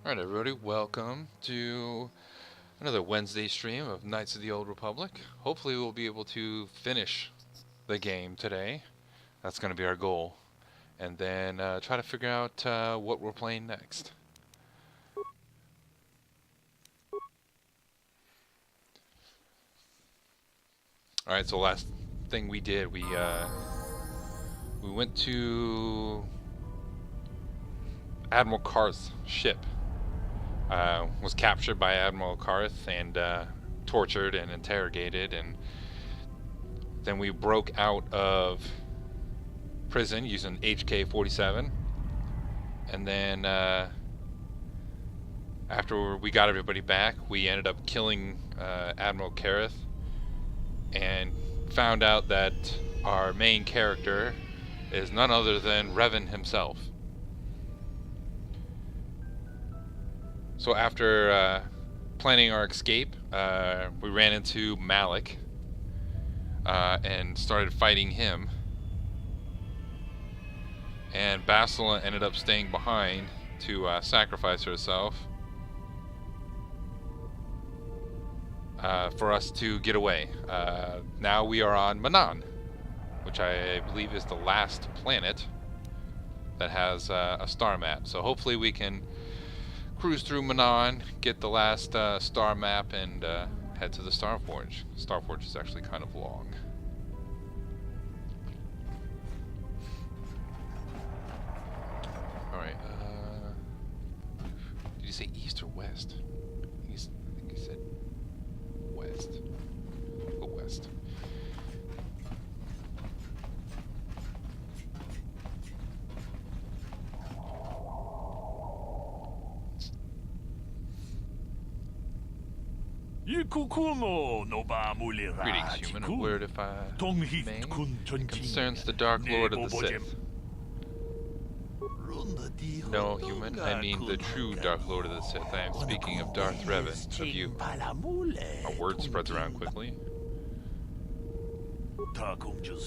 Alright, everybody, welcome to another Wednesday stream of Knights of the Old Republic. Hopefully, we'll be able to finish the game today. That's going to be our goal. And then try to figure out what we're playing next. Alright, so last thing we did, we went to Admiral Karth's ship. Was captured by Admiral Karth and tortured and interrogated, and then we broke out of prison using HK-47, and then after we got everybody back, we ended up killing Admiral Karth and found out that our main character is none other than Revan himself. So after planning our escape, we ran into Malak and started fighting him. And Bastila ended up staying behind to sacrifice herself for us to get away. Now we are on Manaan, which I believe is the last planet that has a star map. So hopefully we can cruise through Manaan, get the last star map, and head to the Starforge. Starforge is actually kind of long. Alright, did you say east or west? I think he said west. Go west. Greetings, human. A word, if I may. It concerns the Dark Lord of the Sith. No, human, I mean the true Dark Lord of the Sith. I am speaking of Darth Revan, of you. A word spreads around quickly.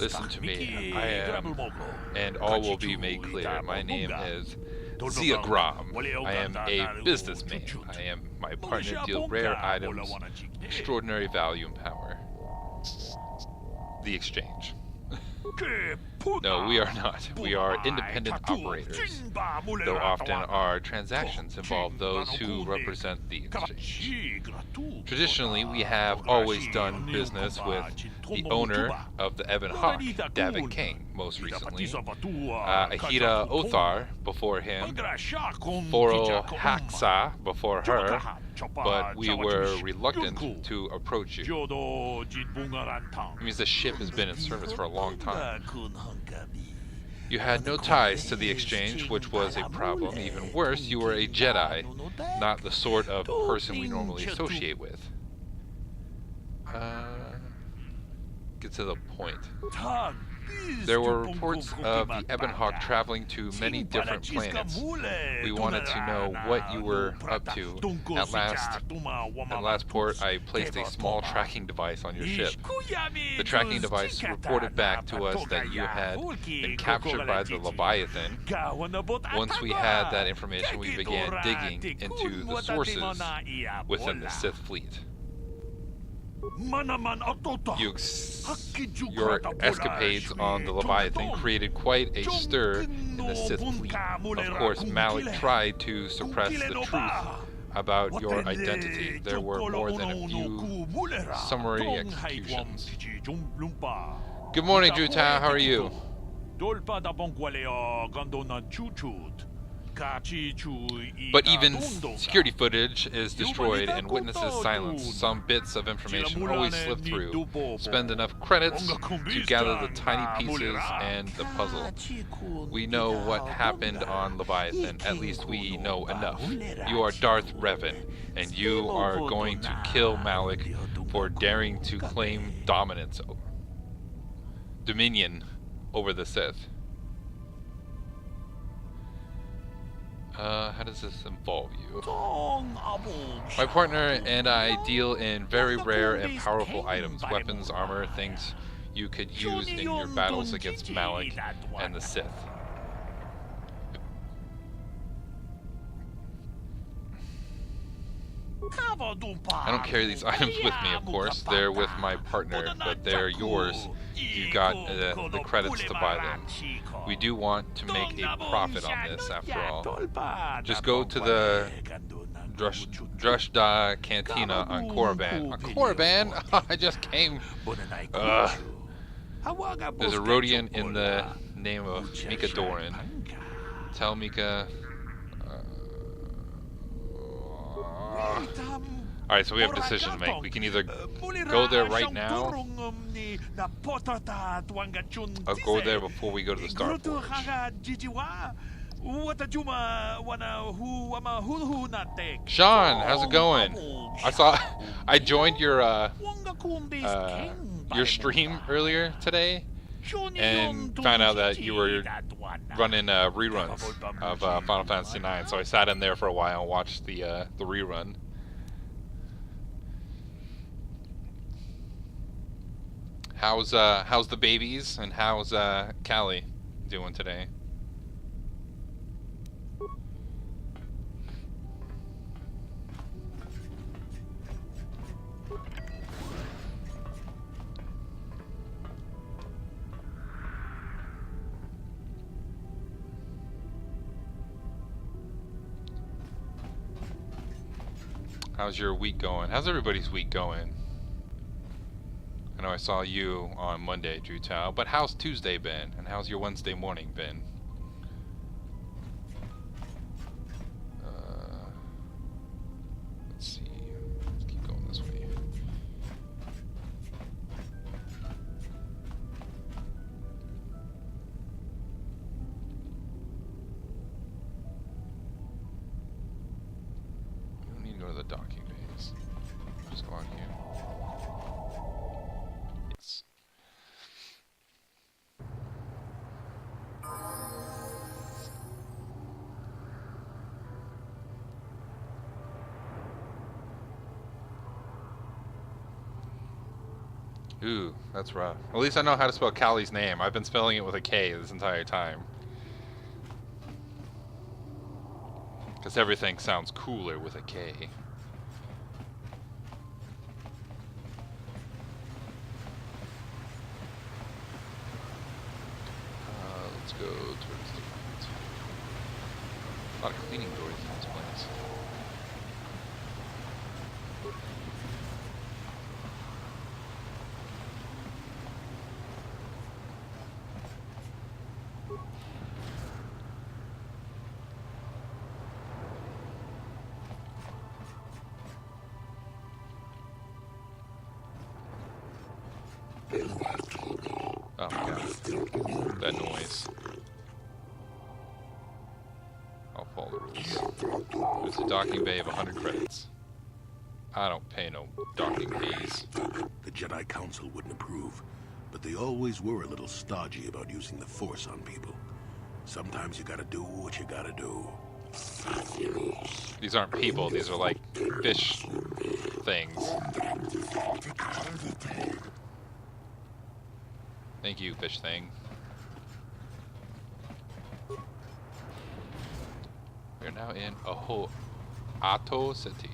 Listen to me, I am, and all will be made clear. My name is Ziagram. I am a businessman. My partner deal rare items, extraordinary value and power. The exchange. No, we are not. We are independent operators, though often our transactions involve those who represent the exchange. Traditionally, we have always done business with the owner of the Ebon Hawk, Davik King, most recently, Ahida Othar before him, Foro Haxa before her, but we were reluctant to approach you. It means the ship has been in service for a long time. You had no ties to the exchange, which was a problem. Even worse, you were a Jedi, not the sort of person we normally associate with. Get to the point. There were reports of the Ebon Hawk traveling to many different planets. We wanted to know what you were up to. At last port, I placed a small tracking device on your ship. The tracking device reported back to us that you had been captured by the Leviathan. Once we had that information, we began digging into the sources within the Sith fleet. Your escapades on the Leviathan created quite a stir in the Sith fleet. Of course, Malak tried to suppress the truth about your identity. There were more than a few summary executions. Good morning, Juta. How are you? But even security footage is destroyed and witnesses silenced. Some bits of information always slip through. Spend enough credits to gather the tiny pieces and the puzzle. We know what happened on Leviathan. At least we know enough. You are Darth Revan, and you are going to kill Malak for daring to claim dominion over the Sith. How does this involve you? My partner and I deal in very rare and powerful items, weapons, armor, things you could use in your battles against Malak and the Sith. I don't carry these items with me, of course. They're with my partner, but they're yours. You got the credits to buy them. We do want to make a profit on this, after all. Just go to the Drashda Cantina on Korriban. On Korriban? I just came. There's a Rhodian in the name of Mika Doran. Tell Mika. Alright, so we have a decision to make. We can either go there right now. I'll go there before we go to the Star Forge. Sean, how's it going? I joined your stream earlier today and found out that you were running reruns of Final Fantasy IX. So I sat in there for a while and watched the rerun. How's the babies and how's Callie doing today? How's your week going? How's everybody's week going? I know I saw you on Monday, Drew Tao, but how's Tuesday been? And how's your Wednesday morning been? Let's see. Let's keep going this way. We don't need to go to the docking bays. Just go on here. Yes. Ooh, that's rough. At least I know how to spell Callie's name. I've been spelling it with a K this entire time. Because everything sounds cooler with a K. Let's go towards the front. A lot of cleaning doors in this place. Oh my god. That noise. I'll follow the rules. There's a docking bay of 100 credits. I don't pay no docking fees. The Jedi Council wouldn't approve, but they always were a little stodgy about using the Force on people. Sometimes you gotta do what you gotta do. These aren't people, these are like fish things. Thank you, fish thing. We're now in Ahto City.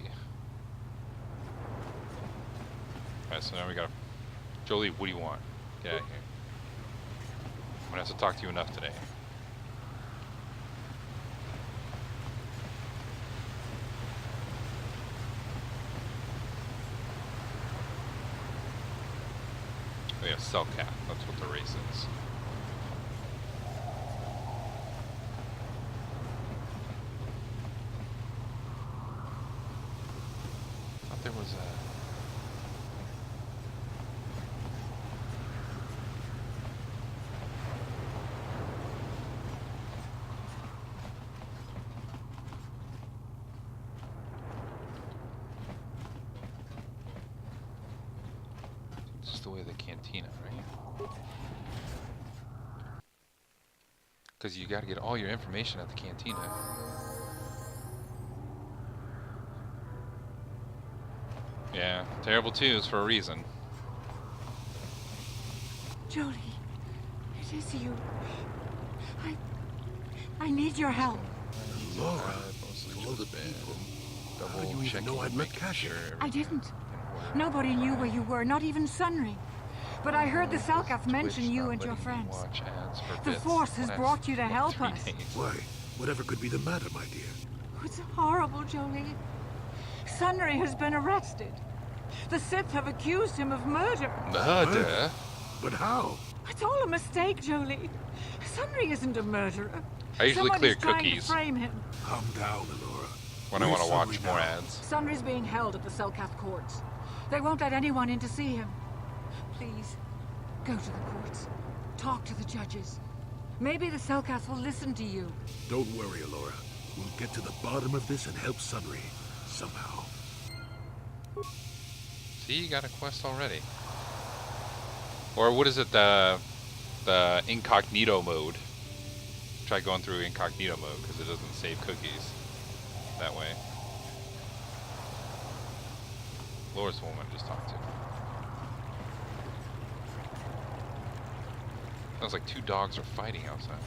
Alright, so now we got Jolie, what do you want? Get out of here. I'm gonna have to talk to you enough today. Oh yeah, Cellcat. That's what the race is. I thought there was a... the way of the cantina, right? Because you gotta get all your information at the cantina. Yeah, terrible twos for a reason. Jodie, it is you. I need your help. Laura, most of the How do you even know I'd met Cassia? I didn't. Nobody knew where you were, not even Sunry. But I heard the Selkath mention you and your friends. The Force has brought you to help us. Why? Whatever could be the matter, my dear? It's horrible, Jolie. Sunry has been arrested. The Sith have accused him of murder. Murder? But how? It's all a mistake, Jolie. Sunry isn't a murderer. I usually clear Someone is trying cookies to frame him. Calm down, Elora. when I want to watch more ads. Sunry's being held at the Selkath courts. They won't let anyone in to see him. Please, go to the courts. Talk to the judges. Maybe the Selkath will listen to you. Don't worry, Elora. We'll get to the bottom of this and help Sunry. Somehow. See, you got a quest already. Or what is it, the incognito mode? Try going through incognito mode, because it doesn't save cookies that way. Laura's the woman I just talked to. Sounds like two dogs are fighting outside.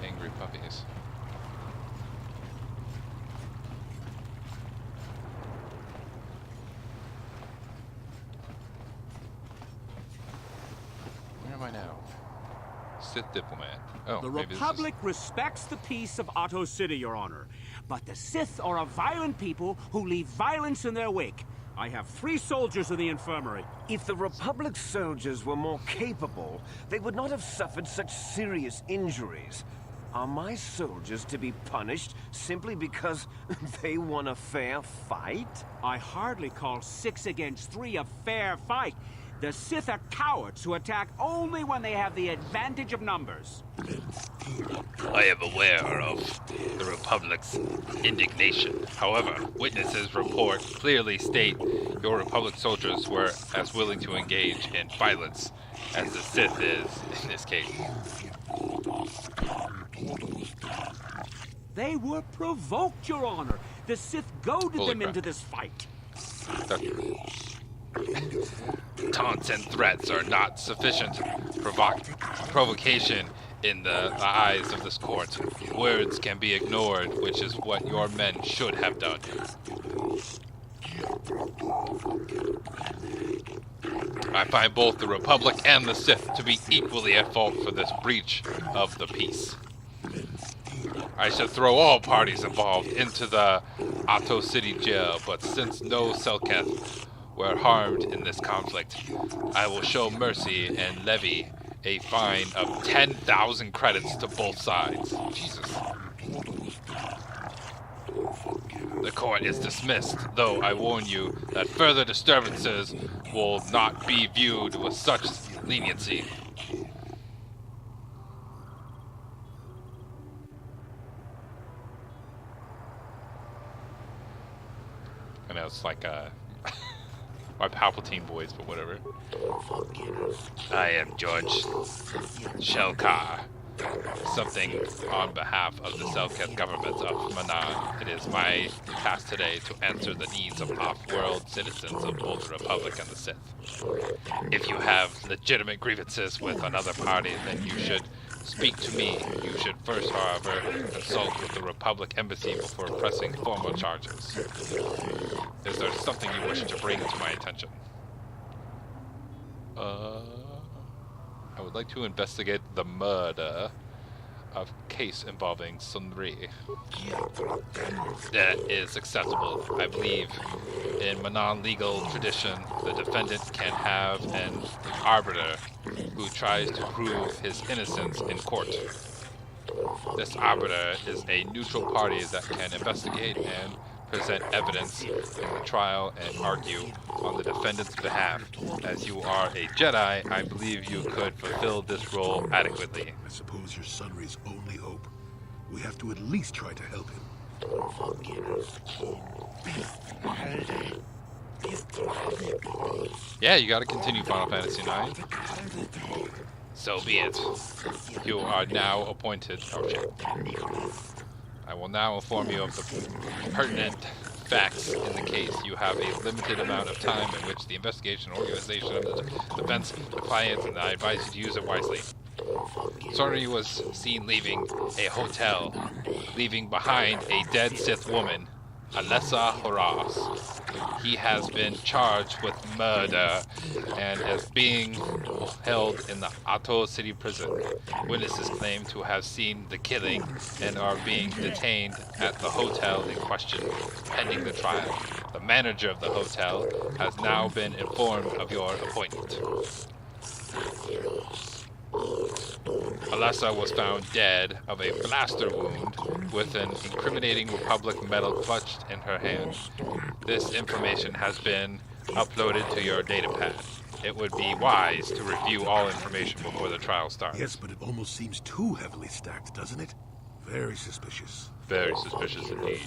Angry puppies. Where am I now? Sith diplomat. Oh, the maybe Republic respects the peace of Otto City, Your Honor. But the Sith are a violent people who leave violence in their wake. I have 3 soldiers in the infirmary. If the Republic soldiers were more capable, they would not have suffered such serious injuries. Are my soldiers to be punished simply because they won a fair fight? I hardly call 6 against 3 a fair fight. The Sith are cowards who attack only when they have the advantage of numbers. I am aware of the Republic's indignation. However, witnesses' report clearly state your Republic soldiers were as willing to engage in violence as the Sith is in this case. They were provoked, Your Honor. The Sith goaded them into this fight. Taunts and threats are not sufficient provocation in the eyes of this court. Words can be ignored, which is what your men should have done. I find both the Republic and the Sith to be equally at fault for this breach of the peace. I should throw all parties involved into the Otto City jail, but since no Selkath were harmed in this conflict, I will show mercy and levy a fine of 10,000 credits to both sides. Jesus. The court is dismissed, though I warn you that further disturbances will not be viewed with such leniency. I know it's like my Palpatine voice, but whatever. I am George Shelkar. Something on behalf of the Selkath government of Manaan. It is my task today to answer the needs of off-world citizens of both the Republic and the Sith. If you have legitimate grievances with another party, then you should speak to me. You should first, however, consult with the Republic Embassy before pressing formal charges. Is there something you wish to bring to my attention? I would like to investigate the murder of case involving Sunry. That is acceptable. I believe in Manaan legal tradition, the defendant can have an arbiter who tries to prove his innocence in court. This arbiter is a neutral party that can investigate and present evidence in the trial and argue on the defendant's behalf. As you are a Jedi, I believe you could fulfill this role adequately. I suppose you're Sunry's only hope. We have to at least try to help him. Yeah, you gotta continue Final Fantasy IX. So be it. You are now appointed. Oh shit. I will now inform you of the pertinent facts in the case. You have a limited amount of time in which the investigation and organization of the defense defiance, and I advise you to use it wisely. Sorry was seen leaving a hotel, leaving behind a dead Sith woman, Alessa Horas. He has been charged with murder and is being held in the Ahto City prison. Witnesses claim to have seen the killing and are being detained at the hotel in question, pending the trial. The manager of the hotel has now been informed of your appointment. Alessa was found dead of a blaster wound with an incriminating Republic medal clutched in her hand. This information has been uploaded to your datapad. It would be wise to review all information before the trial starts. Yes, but it almost seems too heavily stacked, doesn't it? Very suspicious. Very suspicious indeed.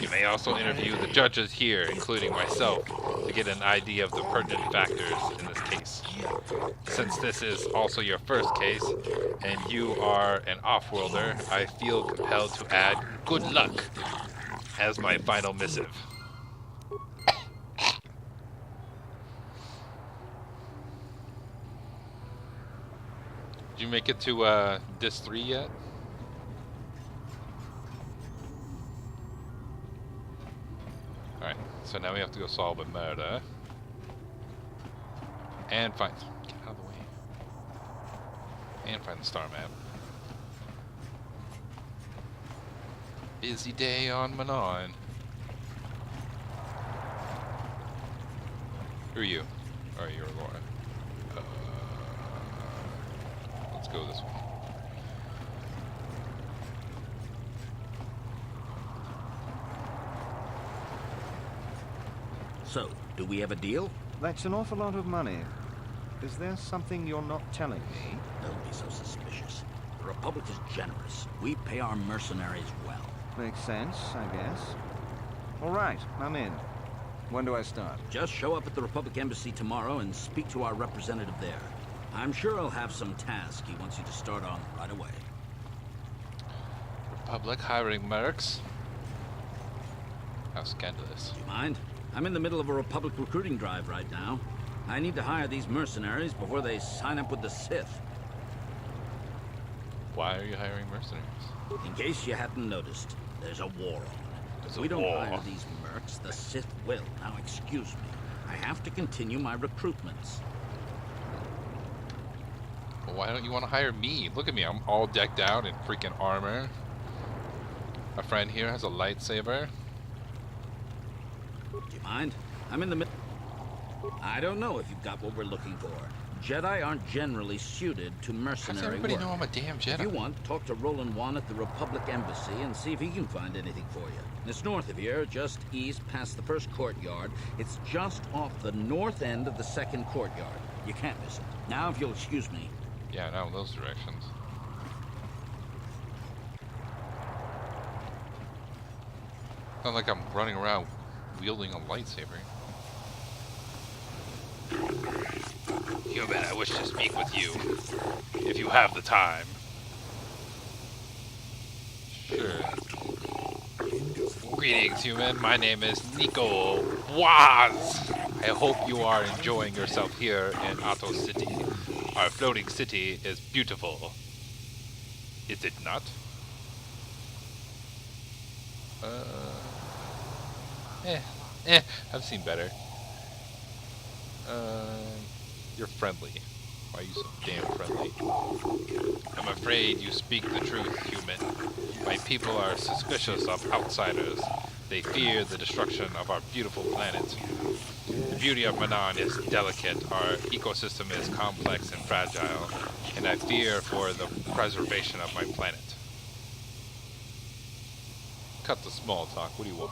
You may also interview the judges here, including myself, to get an idea of the pertinent factors in this case. Since this is also your first case, and you are an off-worlder, I feel compelled to add good luck as my final missive. Did you make it to Dis 3 yet? Alright, so now we have to go solve a murder. And find... Get out of the way. And find the star map. Busy day on Manon. Who are you? Alright, you're Laura. Let's go this way. So, do we have a deal? That's an awful lot of money. Is there something you're not telling me? Don't be so suspicious. The Republic is generous. We pay our mercenaries well. Makes sense, I guess. All right, I'm in. When do I start? Just show up at the Republic Embassy tomorrow and speak to our representative there. I'm sure he'll have some task he wants you to start on right away. Republic hiring mercs? How scandalous. Do you mind? I'm in the middle of a Republic recruiting drive right now. I need to hire these mercenaries before they sign up with the Sith. Why are you hiring mercenaries? In case you hadn't noticed, there's a war on. There's If a we don't war. hire these mercs, the Sith will. Now excuse me. I have to continue my recruitments. Well, why don't you want to hire me? Look at me, I'm all decked out in freaking armor. My friend here has a lightsaber. Do you mind? I'm in the mid... I don't know if you've got what we're looking for. Jedi aren't generally suited to How does mercenary everybody work. know I'm a damn If you Jedi? want, talk to Roland Wan at the Republic Embassy and see if he can find anything for you. It's north of here, just east past the first courtyard. It's just off the north end of the second courtyard. You can't miss it. Now, if you'll excuse me. Yeah, now in those directions. Not like I'm running around wielding a lightsaber. Human, I wish to speak with you, if you have the time. Sure. Greetings, human. My name is Nico Waz. I hope you are enjoying yourself here in Ahto City. Our floating city is beautiful. Is it not? I've seen better. You're friendly. Why are you so damn friendly? I'm afraid you speak the truth, human. My people are suspicious of outsiders. They fear the destruction of our beautiful planet. The beauty of Manon is delicate, our ecosystem is complex and fragile, and I fear for the preservation of my planet. Cut the small talk, what do you want?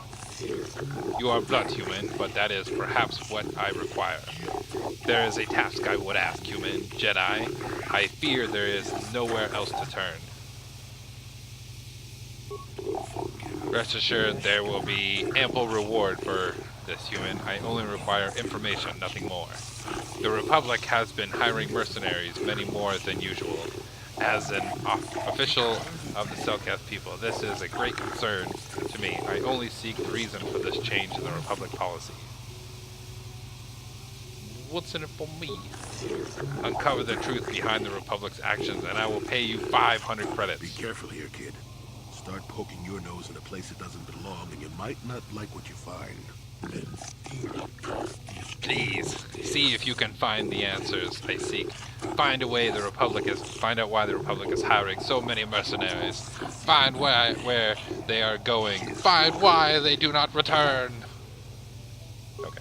You are blunt, human, but that is perhaps what I require. There is a task I would ask, human. Jedi, I fear there is nowhere else to turn. Rest assured there will be ample reward for this, human. I only require information, nothing more. The Republic has been hiring mercenaries, many more than usual. As an official of the Selkath people, this is a great concern to me. I only seek the reason for this change in the Republic policy. what's in it for me? Uncover the truth behind the Republic's actions, and I will pay you 500 credits. Be careful here, kid. Start poking your nose in a place it doesn't belong, and you might not like what you find. Please, see if you can find the answers I seek. Find out why the Republic is hiring so many mercenaries. Find where they are going. Find why they do not return. Okay.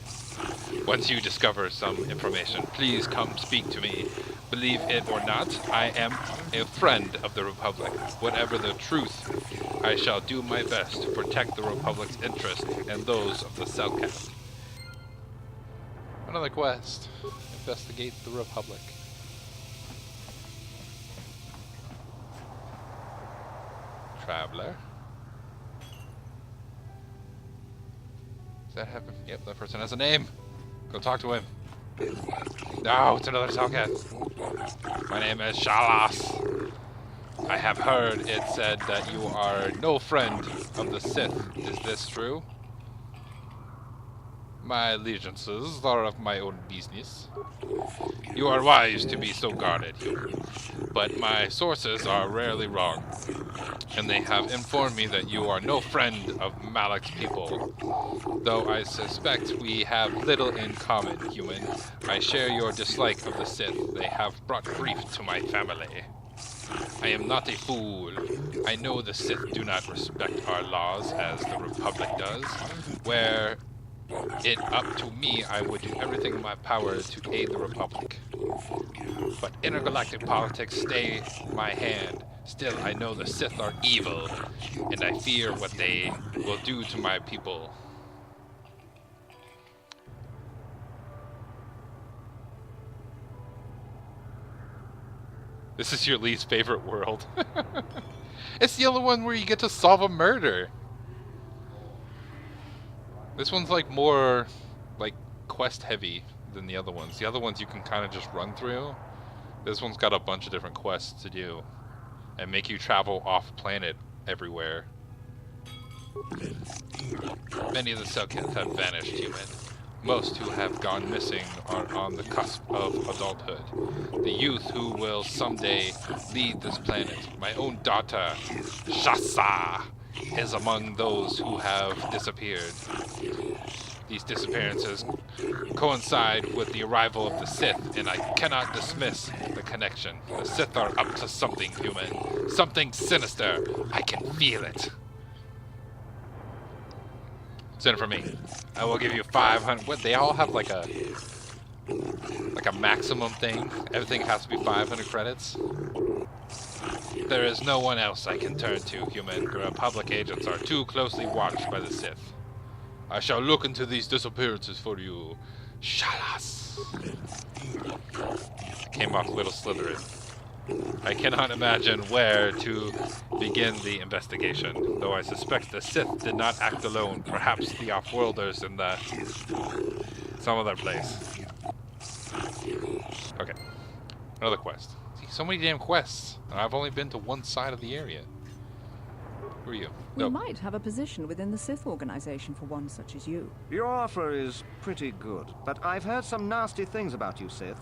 Once you discover some information, please come speak to me. Believe it or not, I am a friend of the Republic. Whatever the truth, I shall do my best to protect the Republic's interests and those of the Selkath. Another quest. Investigate the Republic. Traveler. Does that happen? Yep, that person has a name. Go talk to him. No, it's another Selkath. My name is Shalas. I have heard it said that you are no friend of the Sith. Is this true? My allegiances are of my own business. You are wise to be so guarded, but my sources are rarely wrong, and they have informed me that you are no friend of Malak's people. Though I suspect we have little in common, human, I share your dislike of the Sith. They have brought grief to my family. I am not a fool. I know the Sith do not respect our laws as the Republic does. Were it up to me, I would do everything in my power to aid the Republic. But intergalactic politics stay my hand. Still, I know the Sith are evil, and I fear what they will do to my people. This is your least favorite world. It's the only one where you get to solve a murder. This one's like more like quest heavy than the other ones. The other ones you can kind of just run through. This one's got a bunch of different quests to do and make you travel off planet everywhere. Many of the Selkath have vanished, human. Most who have gone missing are on the cusp of adulthood. The youth who will someday lead this planet, my own daughter, Shasa, is among those who have disappeared. These disappearances coincide with the arrival of the Sith, and I cannot dismiss the connection. The Sith are up to something, human. Something sinister. I can feel it. Send it for me. I will give you 500. What? They all have like a maximum thing. Everything has to be 500 credits. There is no one else I can turn to, human. The Republic agents are too closely watched by the Sith. I shall look into these disappearances for you, Shalas. I came off Little Slytherin. I cannot imagine where to begin the investigation, though I suspect the Sith did not act alone. Perhaps the Offworlders in some other place. Okay, another quest. See, so many damn quests, and I've only been to one side of the area. Who are you? We might have a position within the Sith organization for one such as you. Your offer is pretty good, but I've heard some nasty things about you, Sith.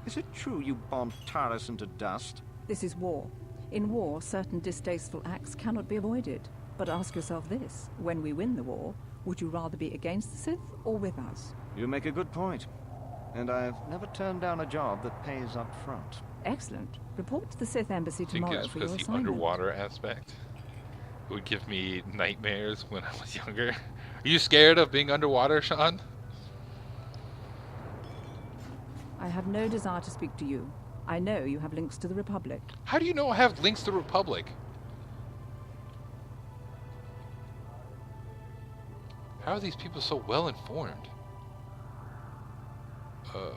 Is it true you bombed Taris into dust? This is war. In war, certain distasteful acts cannot be avoided. But ask yourself this, when we win the war, would you rather be against the Sith or with us? You make a good point. And I've never turned down a job that pays up front. Excellent. Report to the Sith Embassy tomorrow for your the assignment. underwater aspect would give me nightmares when I was younger. Are you scared of being underwater, Sean? I have no desire to speak to you. I know you have links to the Republic. How do you know I have links to the Republic? How are these people so well informed? I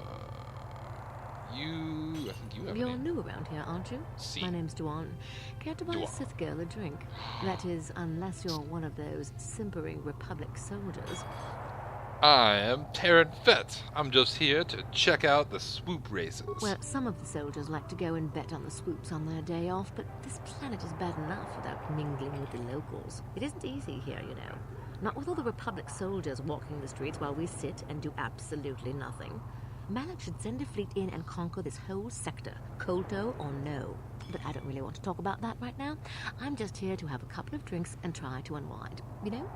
think you have You're new around here, aren't you? See. My name's Duan. Care to buy a Sith girl a drink? That is, unless you're one of those simpering Republic soldiers. I am Terran Fett. I'm just here to check out the swoop races. Well, some of the soldiers like to go and bet on the swoops on their day off, but this planet is bad enough without mingling with the locals. It isn't easy here, you know. Not with all the Republic soldiers walking the streets while we sit and do absolutely nothing. Malak should send a fleet in and conquer this whole sector, Kolto or no. But I don't really want to talk about that right now. I'm just here to have a couple of drinks and try to unwind. You know?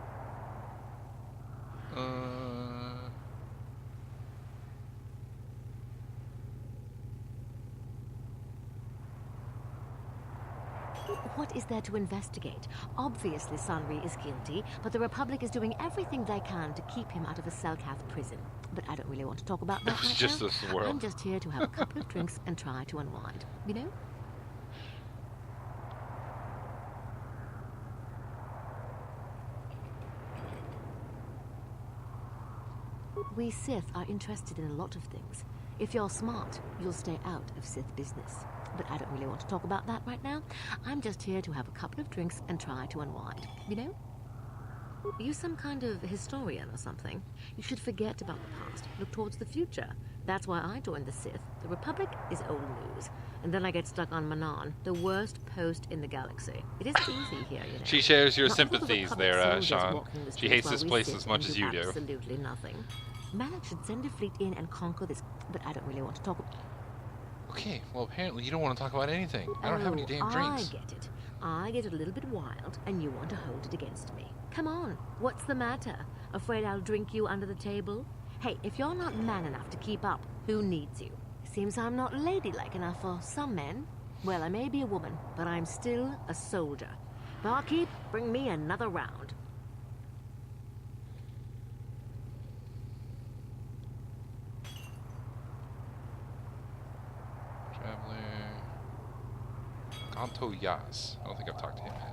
What is there to investigate? Obviously, Sanri is guilty, but the Republic is doing everything they can to keep him out of a Selkath prison. But I don't really want to talk about that right just now. this world. I'm just here to have a couple of drinks and try to unwind. You know? We Sith are interested in a lot of things. If you're smart, you'll stay out of Sith business. But I don't really want to talk about that right now. I'm just here to have a couple of drinks and try to unwind. You know? You some kind of historian or something. You should forget about the past. Look towards the future. That's why I joined the Sith. The Republic is old news. And then I get stuck on Manan, the worst post in the galaxy. It isn't easy here, you know. She shares your Not for the sympathies Republic there, soldiers Sean. walking the She streets hates while this we place sit as much and as do you do. Absolutely nothing. Malak should send a fleet in and conquer this, but I don't really want to talk about. Okay, well apparently you don't want to talk about anything. I don't have any damn drinks. I get it. I get a little bit wild, and you want to hold it against me. Come on, what's the matter? Afraid I'll drink you under the table? Hey, if you're not man enough to keep up, who needs you? Seems I'm not ladylike enough for some men. Well, I may be a woman, but I'm still a soldier. Barkeep, bring me another round. Traveler. Kanto Yas. I don't think I've talked to him yet.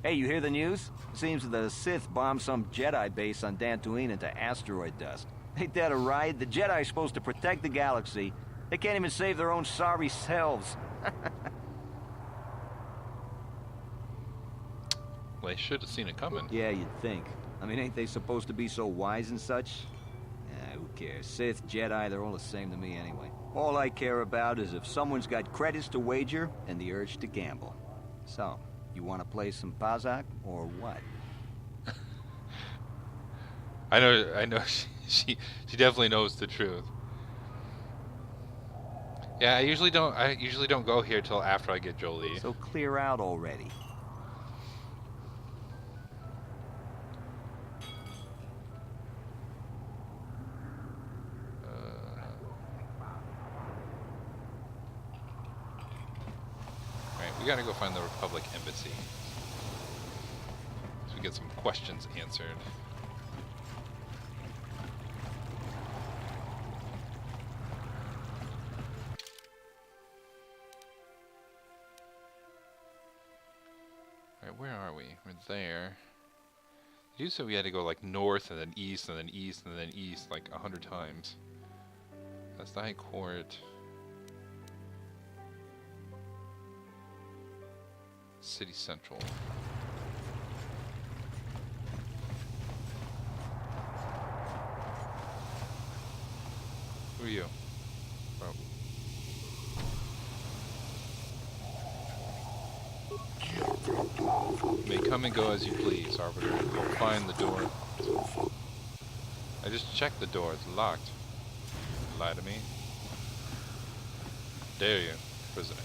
Hey, you hear the news? Seems the Sith bombed some Jedi base on Dantooine into asteroid dust. Ain't that a ride? The Jedi's supposed to protect the galaxy. They can't even save their own sorry selves. Well, they should have seen it coming. Yeah, you'd think. I mean, ain't they supposed to be so wise and such? Who cares? Sith, Jedi, they're all the same to me anyway. All I care about is if someone's got credits to wager and the urge to gamble. So, you want to play some Pazak, or what? I know she definitely knows the truth. Yeah, I usually don't go here till after I get Jolee. So clear out already. Alright, we gotta go find the Republic Embassy. So we get some questions answered. Alright, where are we? We're there. You said we had to go like north and then east and then east and then east like 100 times. That's the High Court. City Central. Who are you? Oh. May come and go as you please, Arbiter. You'll find the door. I just checked the door. It's locked. Lie to me. Dare you, prisoner.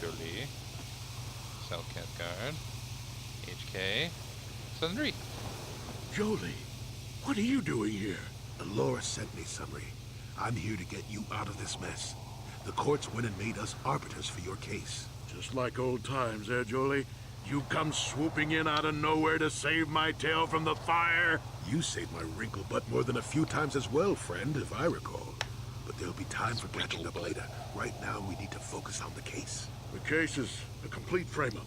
Jolee. Selkath guard. HK. Sundry. Jolee, what are you doing here? Alora sent me, Sumri. I'm here to get you out of this mess. The courts went and made us arbiters for your case. Just like old times, eh, Jolee? You come swooping in out of nowhere to save my tail from the fire? You saved my wrinkle butt more than a few times as well, friend, if I recall. But there'll be time for catching up later. Right now, we need to focus on the case. The case is a complete frame-up.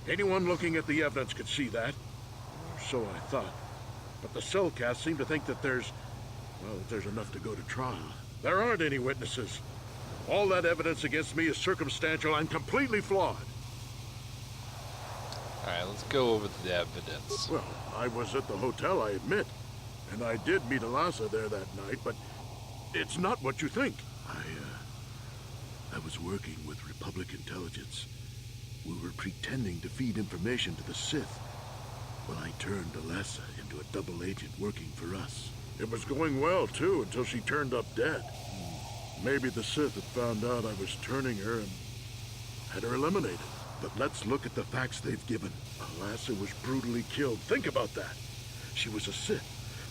Anyone looking at the evidence could see that. Or so I thought. But the Selkath seem to think that there's enough to go to trial. There aren't any witnesses. All that evidence against me is circumstantial and completely flawed. Alright, let's go over the evidence. Well, I was at the hotel, I admit. And I did meet Alasa there that night, but it's not what you think. I was working with Republic intelligence. We were pretending to feed information to the Sith. Well, I turned Alasa into a double agent working for us. It was going well, too, until she turned up dead. Maybe the Sith had found out I was turning her and had her eliminated. But let's look at the facts they've given. Alassa was brutally killed. Think about that. She was a Sith,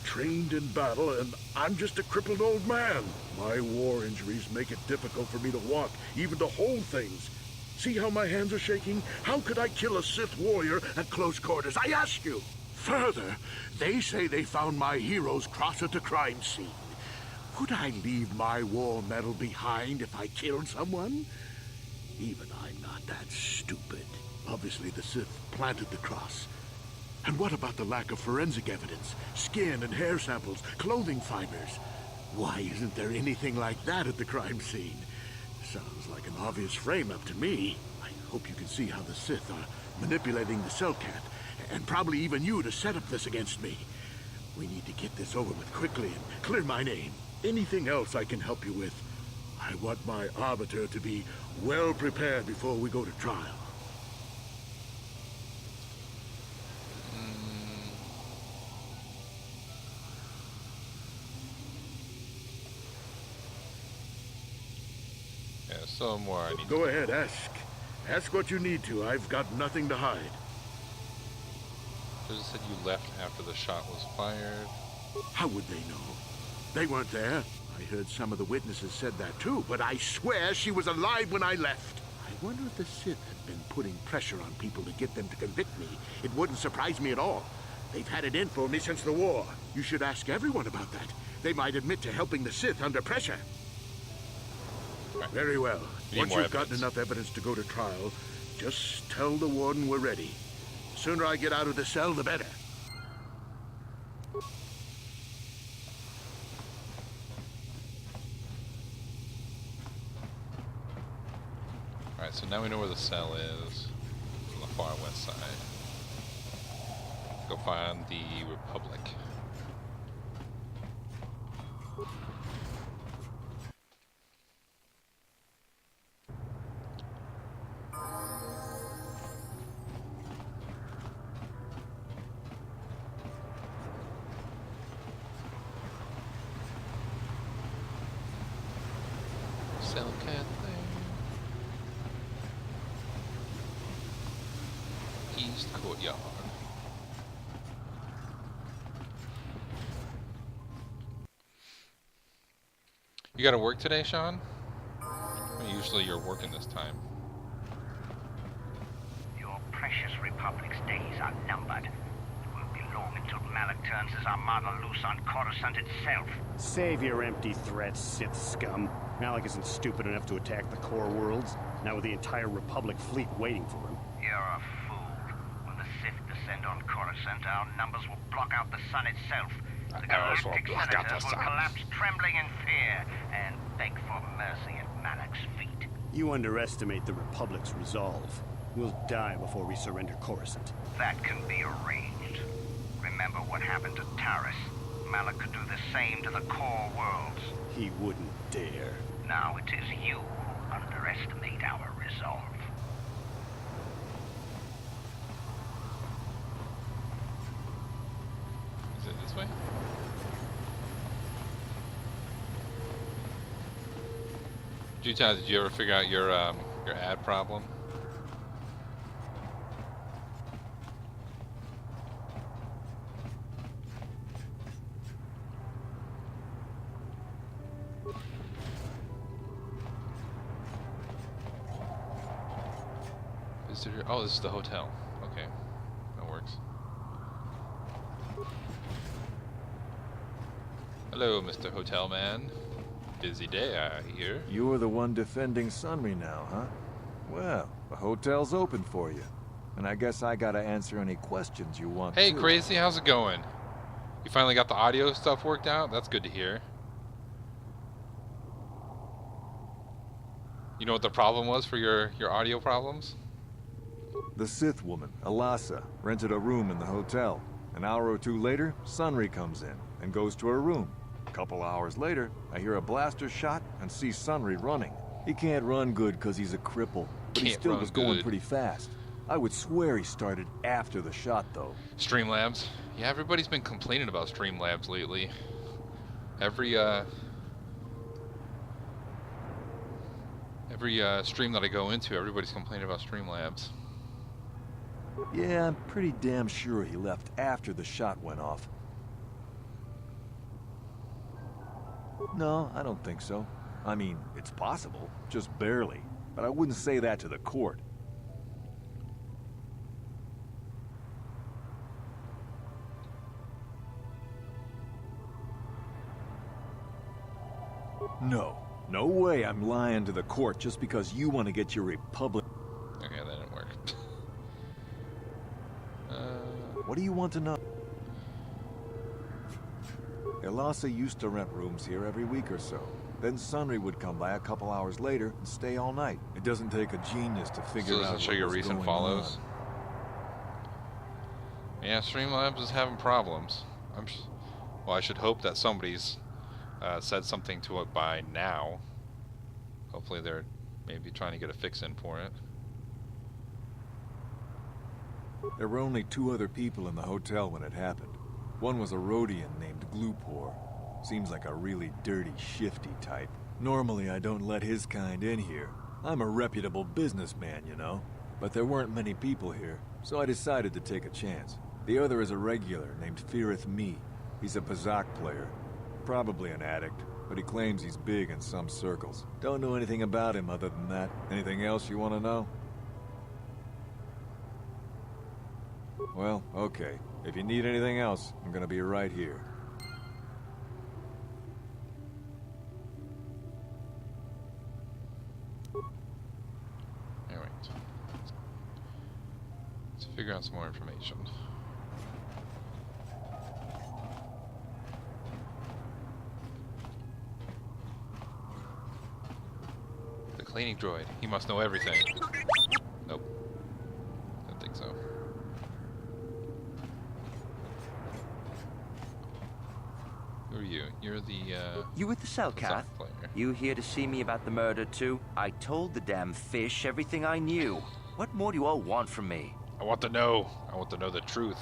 trained in battle, and I'm just a crippled old man. My war injuries make it difficult for me to walk, even to hold things. See how my hands are shaking? How could I kill a Sith warrior at close quarters? I ask you. Further, they say they found my hero's cross at the crime scene. Would I leave my war medal behind if I killed someone? Even I'm not that stupid. Obviously, the Sith planted the cross. And what about the lack of forensic evidence? Skin and hair samples, clothing fibers. Why isn't there anything like that at the crime scene? Sounds like an obvious frame-up to me. I hope you can see how the Sith are manipulating the Selkath, and probably even you to set up this against me. We need to get this over with quickly and clear my name. Anything else I can help you with? I want my arbiter to be well prepared before we go to trial. Yeah, some more I need Go ahead, ask. Ask what you need to. I've got nothing to hide. It said you left after the shot was fired. How would they know? They weren't there. I heard some of the witnesses said that too, but I swear she was alive when I left. I wonder if the Sith had been putting pressure on people to get them to convict me. It wouldn't surprise me at all. They've had it in for me since the war. You should ask everyone about that. They might admit to helping the Sith under pressure. Right. Very well. Once you've gotten enough evidence to go to trial, just tell the warden we're ready. The sooner I get out of the cell, the better. Alright, so now we know where the cell is on the far west side. Go find the Republic. Selkath there. East Courtyard. You gotta work today, Sean? Usually you're working this time. Your precious Republic's days are numbered. It won't be long until Malak turns his armada loose on Coruscant itself. Save your empty threats, Sith scum. Malak isn't stupid enough to attack the core worlds, now with the entire Republic fleet waiting for him. You're a fool. When the Sith descend on Coruscant, our numbers will block out the sun itself. The galactic senators will collapse trembling in fear and beg for mercy at Malak's feet. You underestimate the Republic's resolve. We'll die before we surrender Coruscant. That can be arranged. Remember what happened to Taris. Malak could do the same to the core worlds. He wouldn't dare. Now it is you who underestimate our resolve. Is it this way? Jutai, did you ever figure out your ad problem? Oh, this is the hotel. Okay, that works. Hello, Mr. Hotel Man. Busy day, I hear. You're the one defending Sunry now, huh? Well, the hotel's open for you. And I guess I gotta answer any questions you want Hey, to. Crazy, how's it going? You finally got the audio stuff worked out? That's good to hear. You know what the problem was for your audio problems? The Sith woman, Alassa, rented a room in the hotel. An hour or two later, Sunry comes in and goes to her room. A couple hours later, I hear a blaster shot and see Sunry running. He can't run good because he's a cripple, but he still was going pretty fast. I would swear he started after the shot, though. Streamlabs. Yeah, everybody's been complaining about Streamlabs lately. Every stream that I go into, everybody's complaining about Streamlabs. Yeah, I'm pretty damn sure he left after the shot went off. No, I don't think so. I mean, it's possible, just barely. But I wouldn't say that to the court. No way I'm lying to the court just because you want to get your Republic... Okay, that didn't work. What do you want to know? Elasa used to rent rooms here every week or so. Then Sunry would come by a couple hours later and stay all night. It doesn't take a genius to figure out does it show your recent follows? Yeah, Streamlabs is having problems. Well, I should hope that somebody's said something to it by now. Hopefully they're maybe trying to get a fix in for it. There were only 2 other people in the hotel when it happened. One was a Rhodian named Glupor. Seems like a really dirty, shifty type. Normally I don't let his kind in here. I'm a reputable businessman, you know. But there weren't many people here, so I decided to take a chance. The other is a regular named Firith Me. He's a Pazak player. Probably an addict, but he claims he's big in some circles. Don't know anything about him other than that. Anything else you want to know? Well, okay. If you need anything else, I'm gonna be right here. Alright. Let's figure out some more information. The cleaning droid. He must know everything. Nope. Don't think so. Who are you? You're the, You with the Selkath? player. You here to see me about the murder, too? I told the damn fish everything I knew. What more do you all want from me? I want to know. I want to know the truth.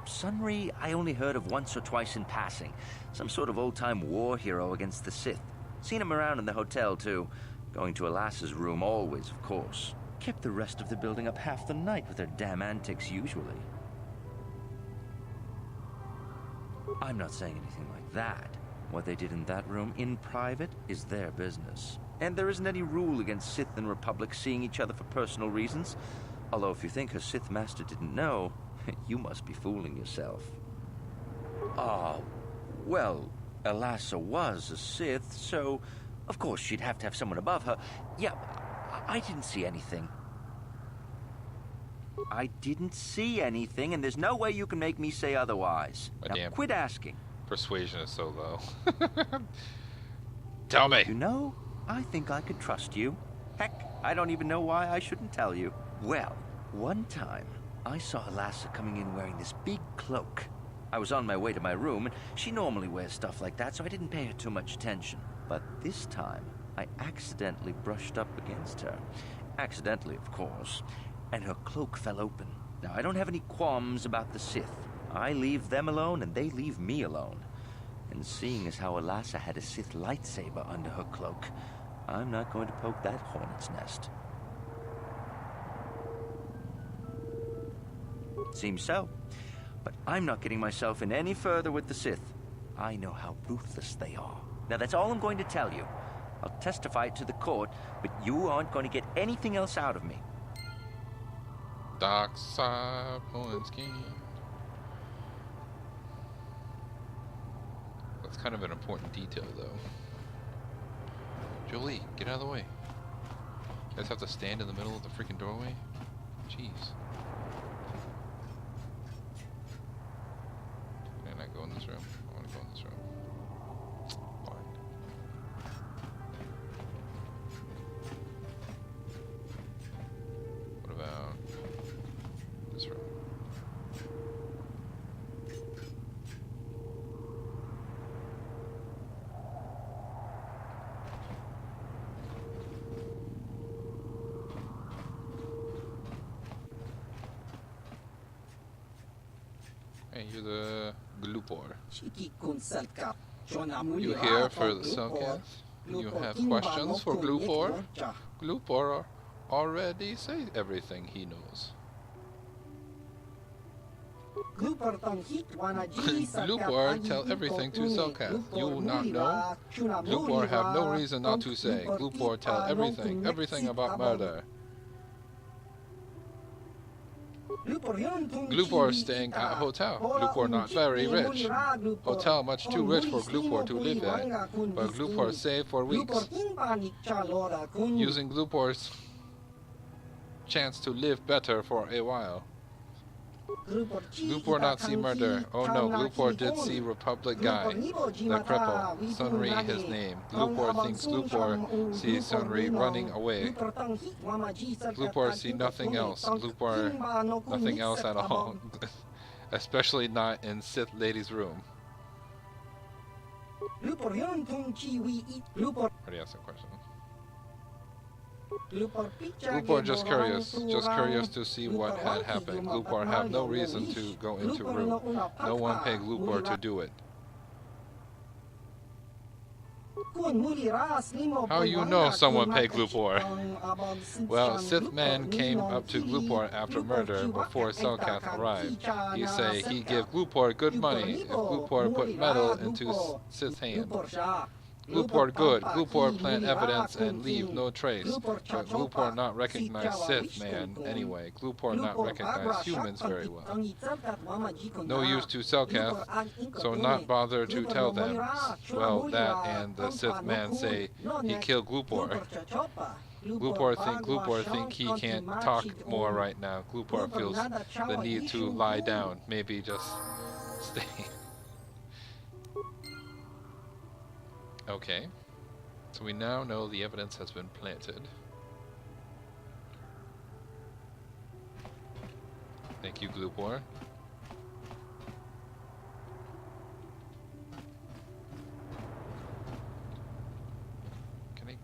Sunry, I only heard of once or twice in passing. Some sort of old-time war hero against the Sith. Seen him around in the hotel, too. Going to Elasa's room always, of course. Kept the rest of the building up half the night with their damn antics usually. I'm not saying anything like that. What they did in that room in private is their business. And there isn't any rule against Sith and Republic seeing each other for personal reasons. Although if you think her Sith master didn't know, you must be fooling yourself. Well, Elasa was a Sith, so of course she'd have to have someone above her. Yeah, I didn't see anything. I didn't see anything, and there's no way you can make me say otherwise. Now, damn. quit asking. Persuasion is so low. Tell me. You know, I think I could trust you. Heck, I don't even know why I shouldn't tell you. Well, one time, I saw Elasa coming in wearing this big cloak. I was on my way to my room, and she normally wears stuff like that, so I didn't pay her too much attention. But this time, I accidentally brushed up against her. Accidentally, of course. And her cloak fell open. Now, I don't have any qualms about the Sith. I leave them alone, and they leave me alone. And seeing as how Elasa had a Sith lightsaber under her cloak, I'm not going to poke that hornet's nest. Seems so. But I'm not getting myself in any further with the Sith. I know how ruthless they are. Now, that's all I'm going to tell you. I'll testify it to the court, but you aren't going to get anything else out of me. Dark side Polanski. That's kind of an important detail, though. Jolie, get out of the way. You guys have to stand in the middle of the freaking doorway? Jeez. Can I not go in this room? I want to go in this room. Fine. What about this room? Hey, you're the Glupor. You here for the Cellcast? You have questions for Glupor? Glupor already say everything he knows. Glupor tell everything to Cellcast. You will not know? Glupor have no reason not to say. Glupor tell everything about murder. Glupor staying at a hotel. Glupor not very rich. Hotel much too rich for Glupor to live at. But Glupor save for weeks. Using Glupor's chance to live better for a while. Glupor not see murder. Oh no, Glupor did see Republic guy. The cripple. Sunri his name. Glupor thinks Glupor sees Sunri running away. Glupor see nothing else. Glupor nothing else at all. Especially not in Sith Lady's room. Already asked a question. Glupor just curious to see what had happened. Glupor have no reason to go into room. No one paid Glupor to do it. How you know someone paid Glupor? Well, Sith man came up to Glupor after murder before Cellcast arrived. He say he give Glupor good money if Glupor put metal into Sith's hand. Glupor good. Glupor plant evidence and leave no trace. But Glupor not recognize Sith man anyway. Glupor not recognize humans very well. No use to Cellcast, so not bother to tell them. Well, that and the Sith man say he killed Glupor. Glupor think he can't talk more right now. Glupor feels the need to lie down. Maybe just stay. Okay, so we now know the evidence has been planted. Thank you, Glupor. Can I...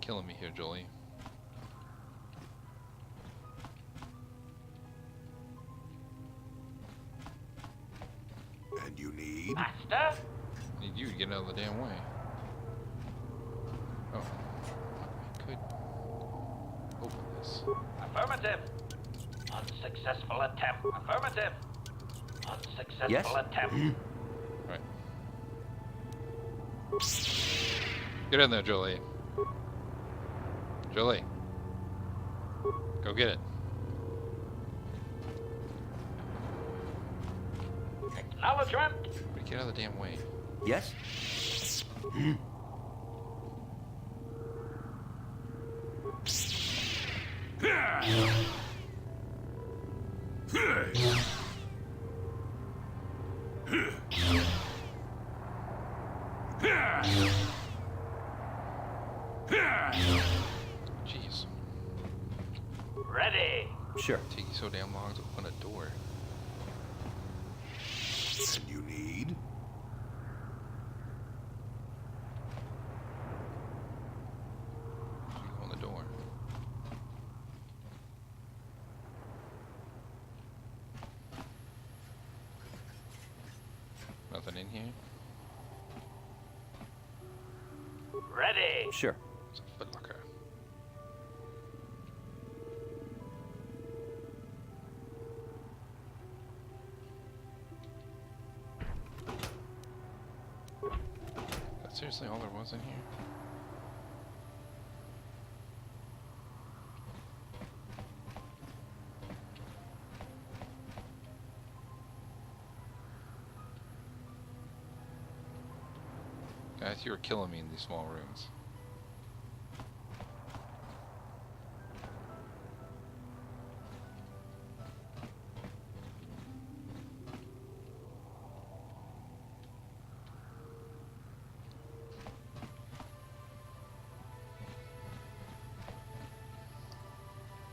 Killing me here, Jolie. And you need? Master? Need you to get out of the damn way. Oh. I could open this. Affirmative. Unsuccessful attempt. Affirmative. Unsuccessful Yes? attempt. Right. Get in there, Jolie. Jolie. Go get it. Acknowledgement. Get out of the damn way. Yes? Jeez. Ready. Sure. Taking so damn long to open a door. And you need? On the door. Nothing in here? Ready. Sure. It's a footlocker. That's seriously all there was in here? Guys, you were killing me in these small rooms.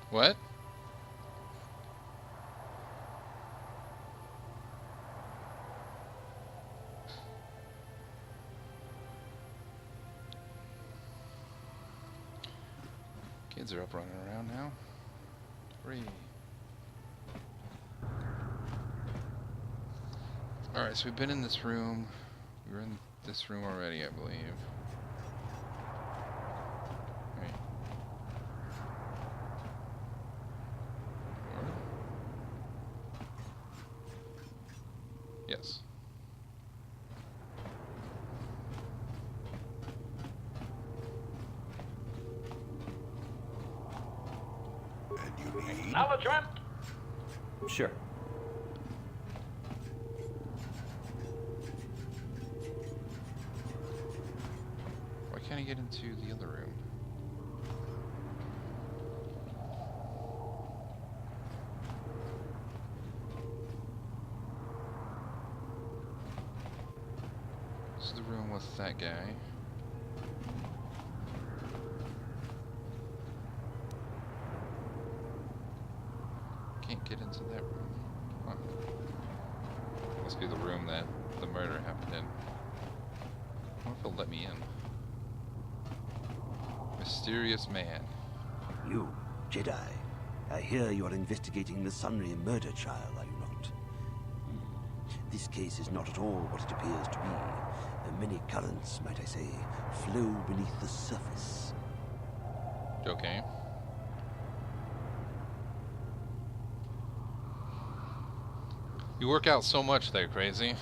What? Kids are up running around now. Free. Alright, so we've been in this room. We were in this room already, I believe. Right. Yes. And you need... Acknowledgement! Sure. Why can't I get into the other room? This is the room with that guy. Can't get into that room. Huh. Must be the room that the murder happened in. I wonder if he'll let me in. Mysterious man. You, Jedi. I hear you are investigating the Sunry murder trial, are you not? This case is not at all what it appears to be. Many currents, might I say, flow beneath the surface. Okay. You work out so much there, Crazy.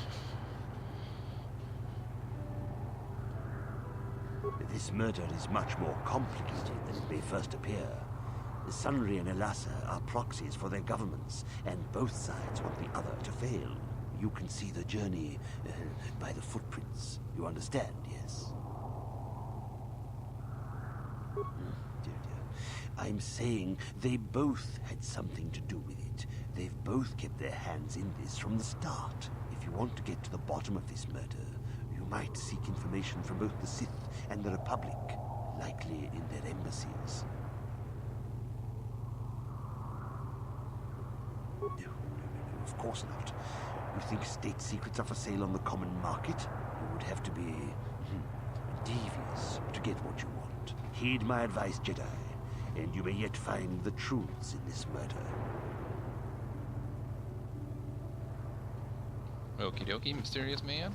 This murder is much more complicated than it may first appear. Sunry and Elassa are proxies for their governments, and both sides want the other to fail. You can see the journey by the footprints. You understand, yes? Dear, dear. I'm saying they both had something to do with it. They've both kept their hands in this from the start. If you want to get to the bottom of this murder, you might seek information from both the Sith and the Republic, likely in their embassies. No, of course not. You think state secrets are for sale on the common market? You would have to be devious to get what you want. Heed my advice, Jedi, and you may yet find the truths in this murder. Okie dokie, mysterious man.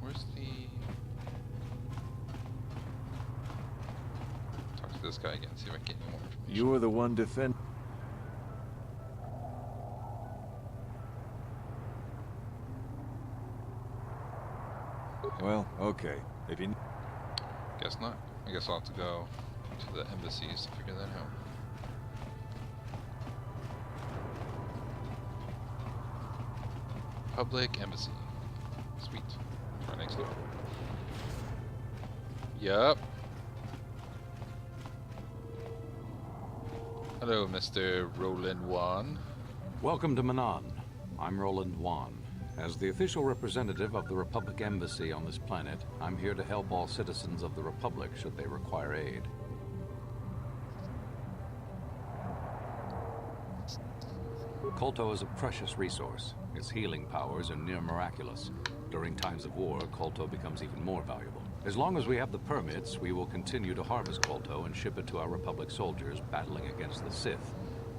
Where's the... Talk to this guy again, see if I can get any more information. You were the one defend... Well, okay. If you... Guess not. I guess I'll have to go to the embassies to figure that out. Public embassy. Sweet. Right next door. Yup. Hello, Mr. Roland Wan. Welcome to Manan. I'm Roland Wan. As the official representative of the Republic Embassy on this planet, I'm here to help all citizens of the Republic should they require aid. Kolto is a precious resource. Its healing powers are near miraculous. During times of war, Kolto becomes even more valuable. As long as we have the permits, we will continue to harvest Kolto and ship it to our Republic soldiers battling against the Sith.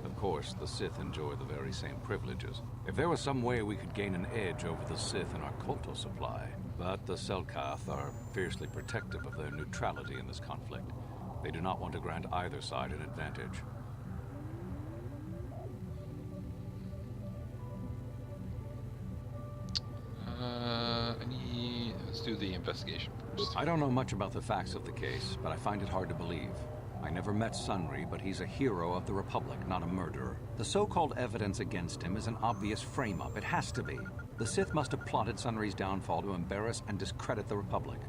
Of course, the Sith enjoy the very same privileges. If there was some way we could gain an edge over the Sith in our Kolto supply, but the Selkath are fiercely protective of their neutrality in this conflict. They do not want to grant either side an advantage. Let's do the investigation first. I don't know much about the facts of the case, but I find it hard to believe. I never met Sunry, but he's a hero of the Republic, not a murderer. The so-called evidence against him is an obvious frame-up. It has to be. The Sith must have plotted Sunry's downfall to embarrass and discredit the Republic.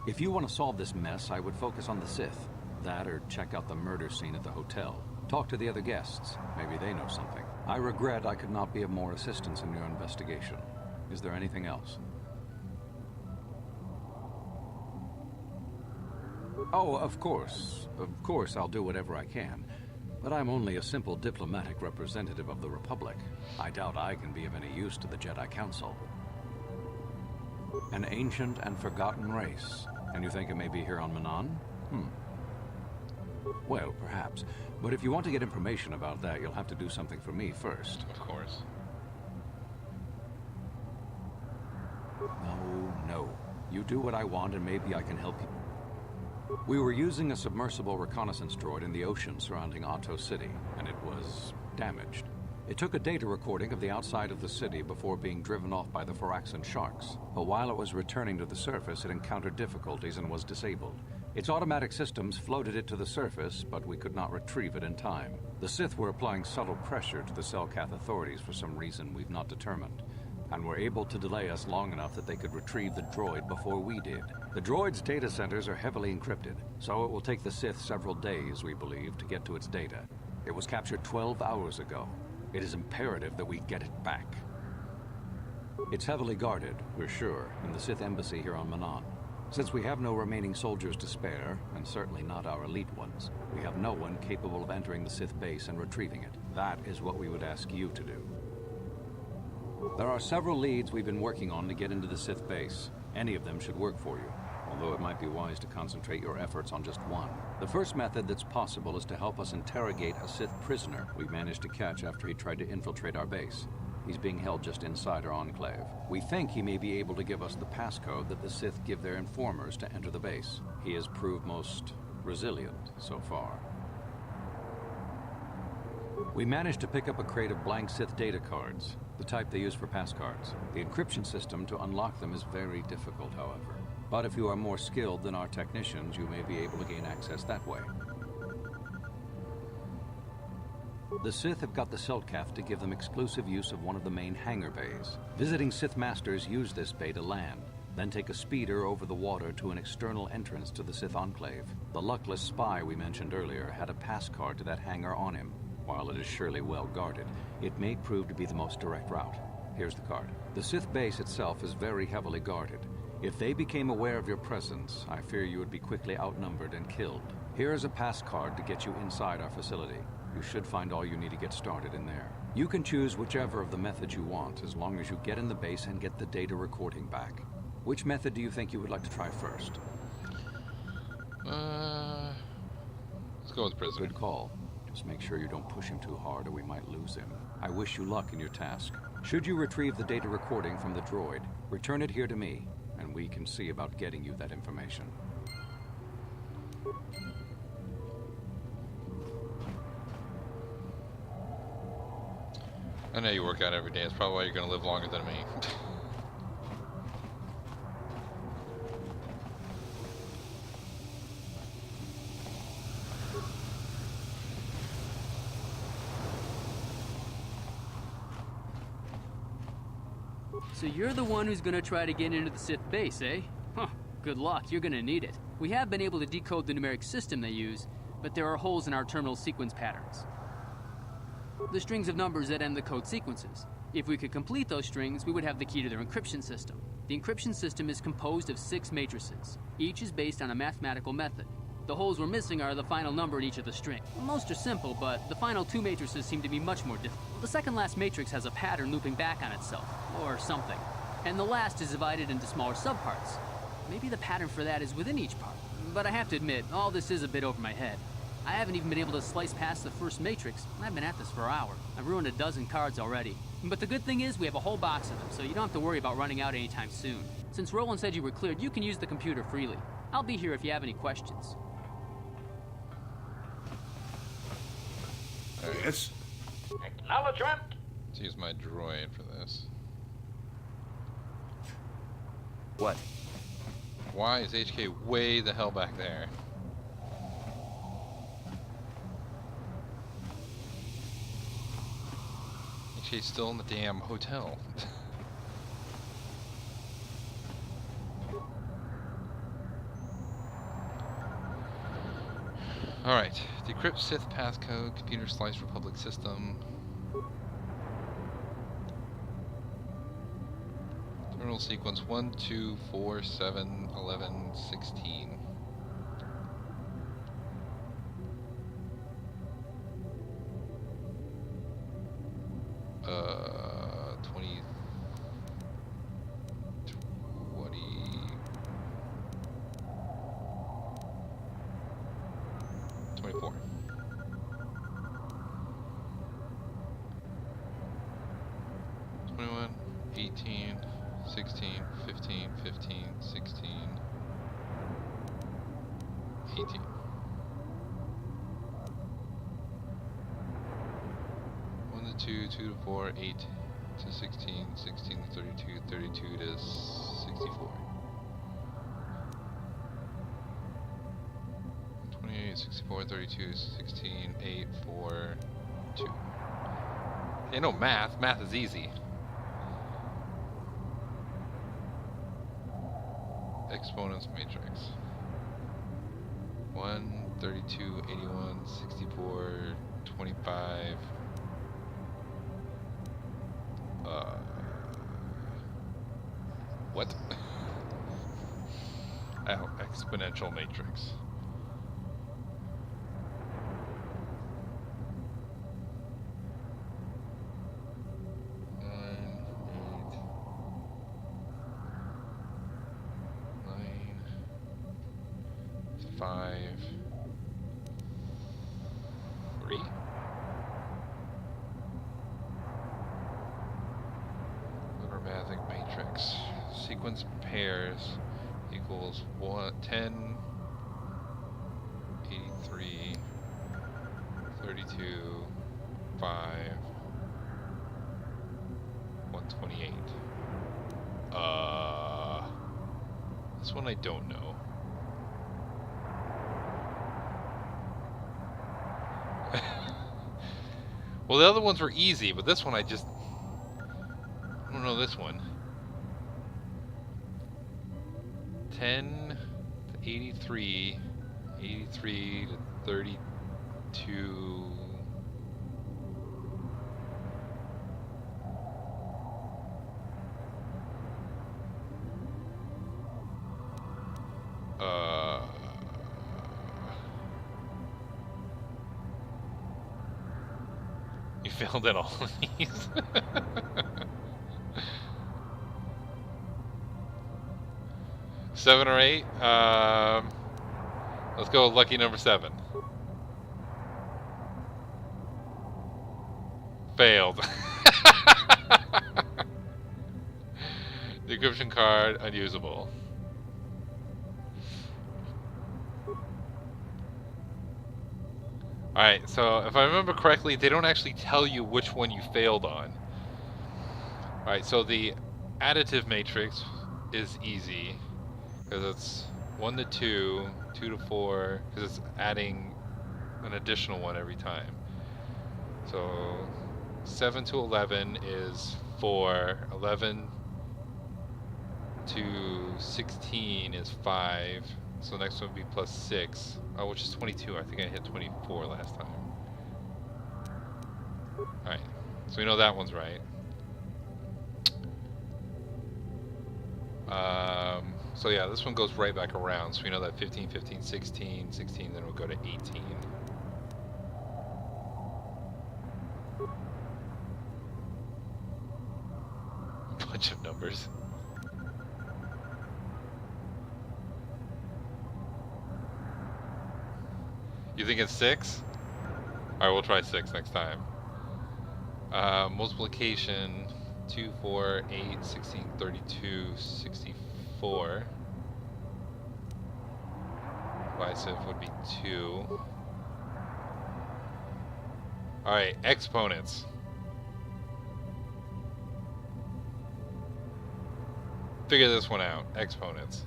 If you want to solve this mess, I would focus on the Sith. That or check out the murder scene at the hotel. Talk to the other guests. Maybe they know something. I regret I could not be of more assistance in your investigation. Is there anything else? Oh, of course. Of course, I'll do whatever I can. But I'm only a simple diplomatic representative of the Republic. I doubt I can be of any use to the Jedi Council. An ancient and forgotten race. And you think it may be here on Manan? Well, perhaps. But if you want to get information about that, you'll have to do something for me first. Of course. No. You do what I want and maybe I can help you. We were using a submersible reconnaissance droid in the ocean surrounding Otto City, and it was damaged. It took a data recording of the outside of the city before being driven off by the Phoraxan sharks. But while it was returning to the surface, it encountered difficulties and was disabled. Its automatic systems floated it to the surface, but we could not retrieve it in time. The Sith were applying subtle pressure to the Selkath authorities for some reason we've not determined, and were able to delay us long enough that they could retrieve the droid before we did. The droid's data centers are heavily encrypted, so it will take the Sith several days, we believe, to get to its data. It was captured 12 hours ago. It is imperative that we get it back. It's heavily guarded, we're sure, in the Sith embassy here on Manaan. Since we have no remaining soldiers to spare, and certainly not our elite ones, we have no one capable of entering the Sith base and retrieving it. That is what we would ask you to do. There are several leads we've been working on to get into the Sith base. Any of them should work for you, although it might be wise to concentrate your efforts on just one. The first method that's possible is to help us interrogate a Sith prisoner we managed to catch after he tried to infiltrate our base. He's being held just inside our enclave. We think he may be able to give us the passcode that the Sith give their informers to enter the base. He has proved most resilient so far. We managed to pick up a crate of blank Sith data cards, the type they use for passcards. The encryption system to unlock them is very difficult, however. But if you are more skilled than our technicians, you may be able to gain access that way. The Sith have got the Selkath to give them exclusive use of one of the main hangar bays. Visiting Sith Masters use this bay to land, then take a speeder over the water to an external entrance to the Sith Enclave. The luckless spy we mentioned earlier had a pass card to that hangar on him. While it is surely well guarded, it may prove to be the most direct route. Here's the card. The Sith base itself is very heavily guarded. If they became aware of your presence, I fear you would be quickly outnumbered and killed. Here is a pass card to get you inside our facility. You should find all you need to get started in there. You can choose whichever of the methods you want, as long as you get in the base and get the data recording back. Which method do you think you would like to try first? Let's go with prisoner. Good call. Just make sure you don't push him too hard or we might lose him. I wish you luck in your task. Should you retrieve the data recording from the droid, return it here to me, and we can see about getting you that information. I know you work out every day. It's probably why you're going to live longer than me. So you're the one who's gonna try to get into the Sith base, eh? Huh, good luck, you're gonna need it. We have been able to decode the numeric system they use, but there are holes in our terminal sequence patterns. The strings of numbers that end the code sequences. If we could complete those strings, we would have the key to their encryption system. The encryption system is composed of 6 matrices. Each is based on a mathematical method. The holes we're missing are the final number in each of the strings. Most are simple, but the final 2 matrices seem to be much more difficult. The second last matrix has a pattern looping back on itself, or something. And the last is divided into smaller subparts. Maybe the pattern for that is within each part. But I have to admit, all this is a bit over my head. I haven't even been able to slice past the first matrix. I've been at this for an hour. I've ruined a dozen cards already. But the good thing is we have a whole box of them, so you don't have to worry about running out anytime soon. Since Roland said you were cleared, you can use the computer freely. I'll be here if you have any questions. Yes? Acknowledgement! Let's use my droid for this. What? Why is HK way the hell back there? HK's still in the damn hotel. Alright, decrypt Sith passcode, computer slice Republic system. Terminal sequence 1, 2, 4, 7, 11, 16. 24. (21, 18, 16, 15, 15, 16, 18. One to 2, 2 to 4, 8 to 16, 16 to 32, 32 to 64. 28, 64, 32, 16, 8, 4, 2. You know math. Math is easy. Exponents matrix. 1, 32, 81, 64, 25. What? Oh, exponential matrix. Sequence pairs equals 10, 83, 32, 5, 128. This one I don't know. Well, the other ones were easy, but this one I don't know this one. 10 to 83, 83 to 32. You failed at all of these. 7 or 8. Let's go with lucky number 7. Failed. Decryption card unusable. Alright, so if I remember correctly, they don't actually tell you which one you failed on. Alright, so the additive matrix is easy, because it's 1 to 2, 2 to 4, because it's adding an additional one every time. So 7 to 11 is 4, 11 to 16 is 5, so the next one would be plus 6, which is 22. I think I hit 24 last time. Alright, so we know that one's right. So yeah, this one goes right back around, so we know that 15, 15, 16, 16, then we'll go to 18. Bunch of numbers. You think it's 6? Alright, we'll try 6 next time. Multiplication, 2, 4, 8, 16, 32, 64. Divisive would be 2. Alright, exponents. Figure this one out. Exponents.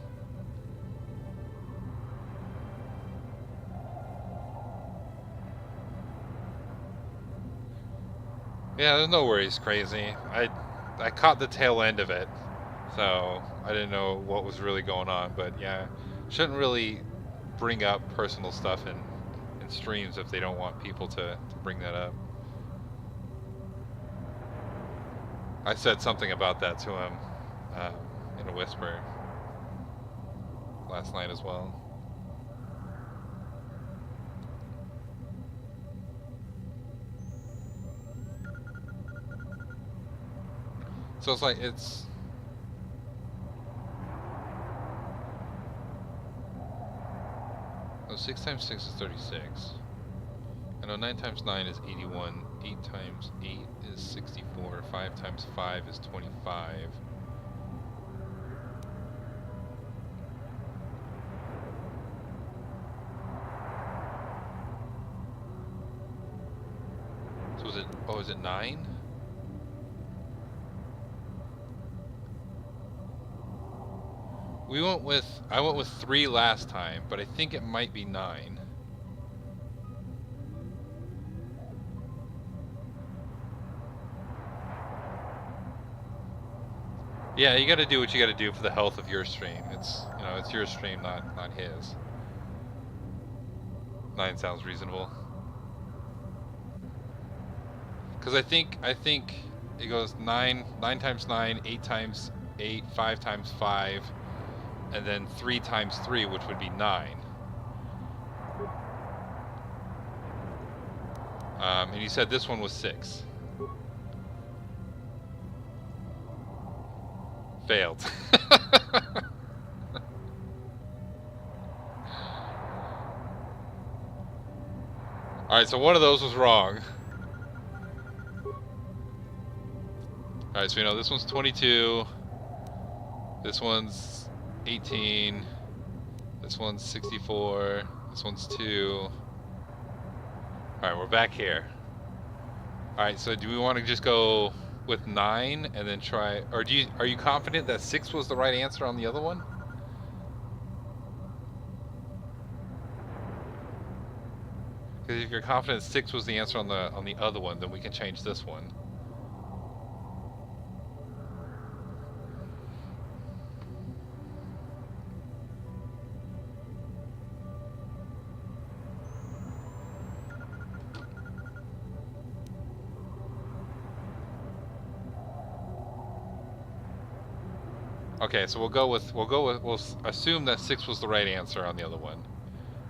Yeah, there's no worries, crazy. I caught the tail end of it, so I didn't know what was really going on, but yeah, shouldn't really bring up personal stuff in streams if they don't want people to bring that up. I said something about that to him in a whisper last night as well. So it's like, it's... Oh, 6 times 6 is 36. know 9 times 9 is 81. 8 times 8 is 64. 5 times 5 is 25. So is it, oh, is it 9? I went with 3 last time, but I think it might be 9. Yeah, you gotta do what you gotta do for the health of your stream. It's, you know, it's your stream, not his. 9 sounds reasonable. Because I think it goes 9 times 9, 8 times 8, 5 times 5, and then 3 times 3, which would be 9. And you said this one was 6. Failed. Alright, so one of those was wrong. Alright, so we know this one's 22. This one's 18. This one's 64. This one's 2. Alright, we're back here. Alright, so do we want to just go with 9 and then try, or are you confident that 6 was the right answer on the other one? Because if you're confident 6 was the answer on the other one, then we can change this one. Okay, so we'll assume that 6 was the right answer on the other one.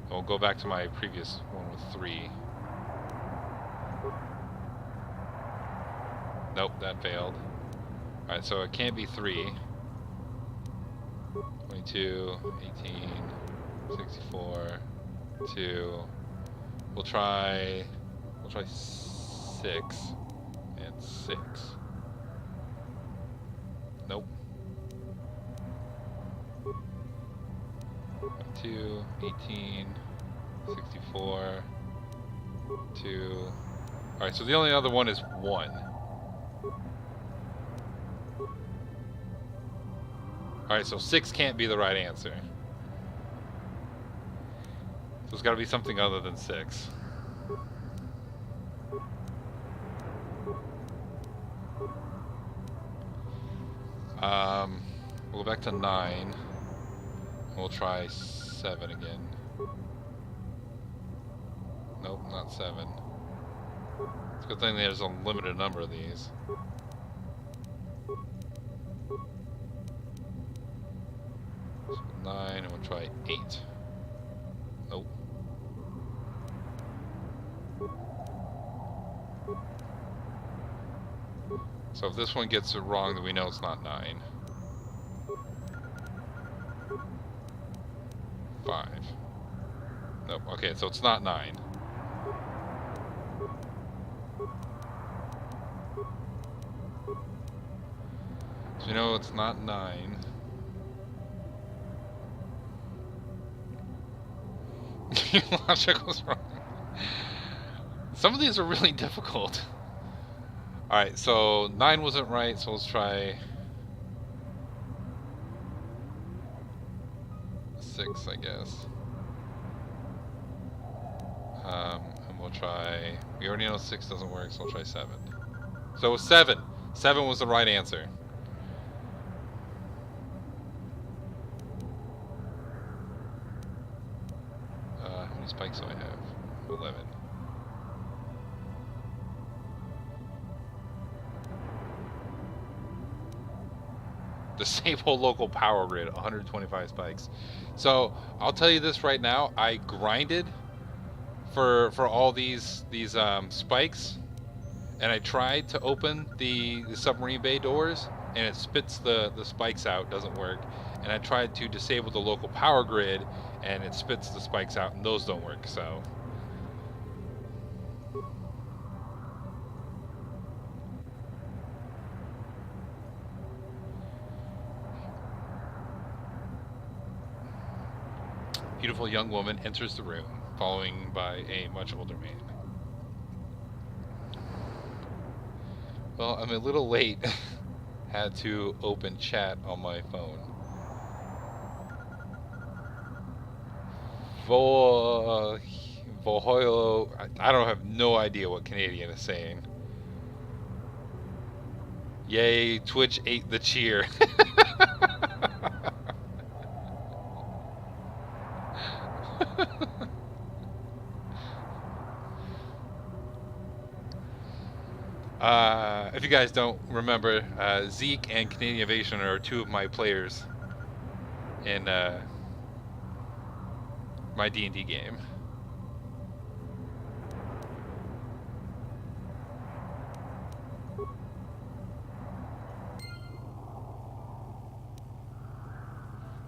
And we'll go back to my previous one with 3. Nope, that failed. Alright, so it can't be 3. 22, 18, 64, 2. We'll try 6 and 6. Nope. 2, 18, 64, 2. Alright, so the only other one is 1. Alright, so 6 can't be the right answer. So it's got to be something other than 6. We'll go back to 9. We'll try 7 again. Nope, not 7. It's a good thing there's a limited number of these. So 9, and we'll try 8. Nope. So if this one gets it wrong, then we know it's not 9. 5. Nope. Okay, so it's not 9. So you know it's not 9. Your logic was wrong. Some of these are really difficult. Alright, so 9 wasn't right, so let's try 6, I guess. And we'll try, we already know 6 doesn't work, so we'll try 7. So 7. 7 was the right answer. How many spikes do I have? 11. Disable local power grid, 125 spikes. So I'll tell you this right now, I grinded for all these spikes, and I tried to open the submarine bay doors, and it spits the spikes out, doesn't work. And I tried to disable the local power grid, and it spits the spikes out, and those don't work. So Beautiful young woman enters the room, following by a much older man. Well, I'm a little late. Had to open chat on my phone. Vohoilo, I don't have no idea what Canadian is saying. Yay, Twitch ate the cheer. If you guys don't remember, Zeke and Canadian Invasion are two of my players in my D&D game.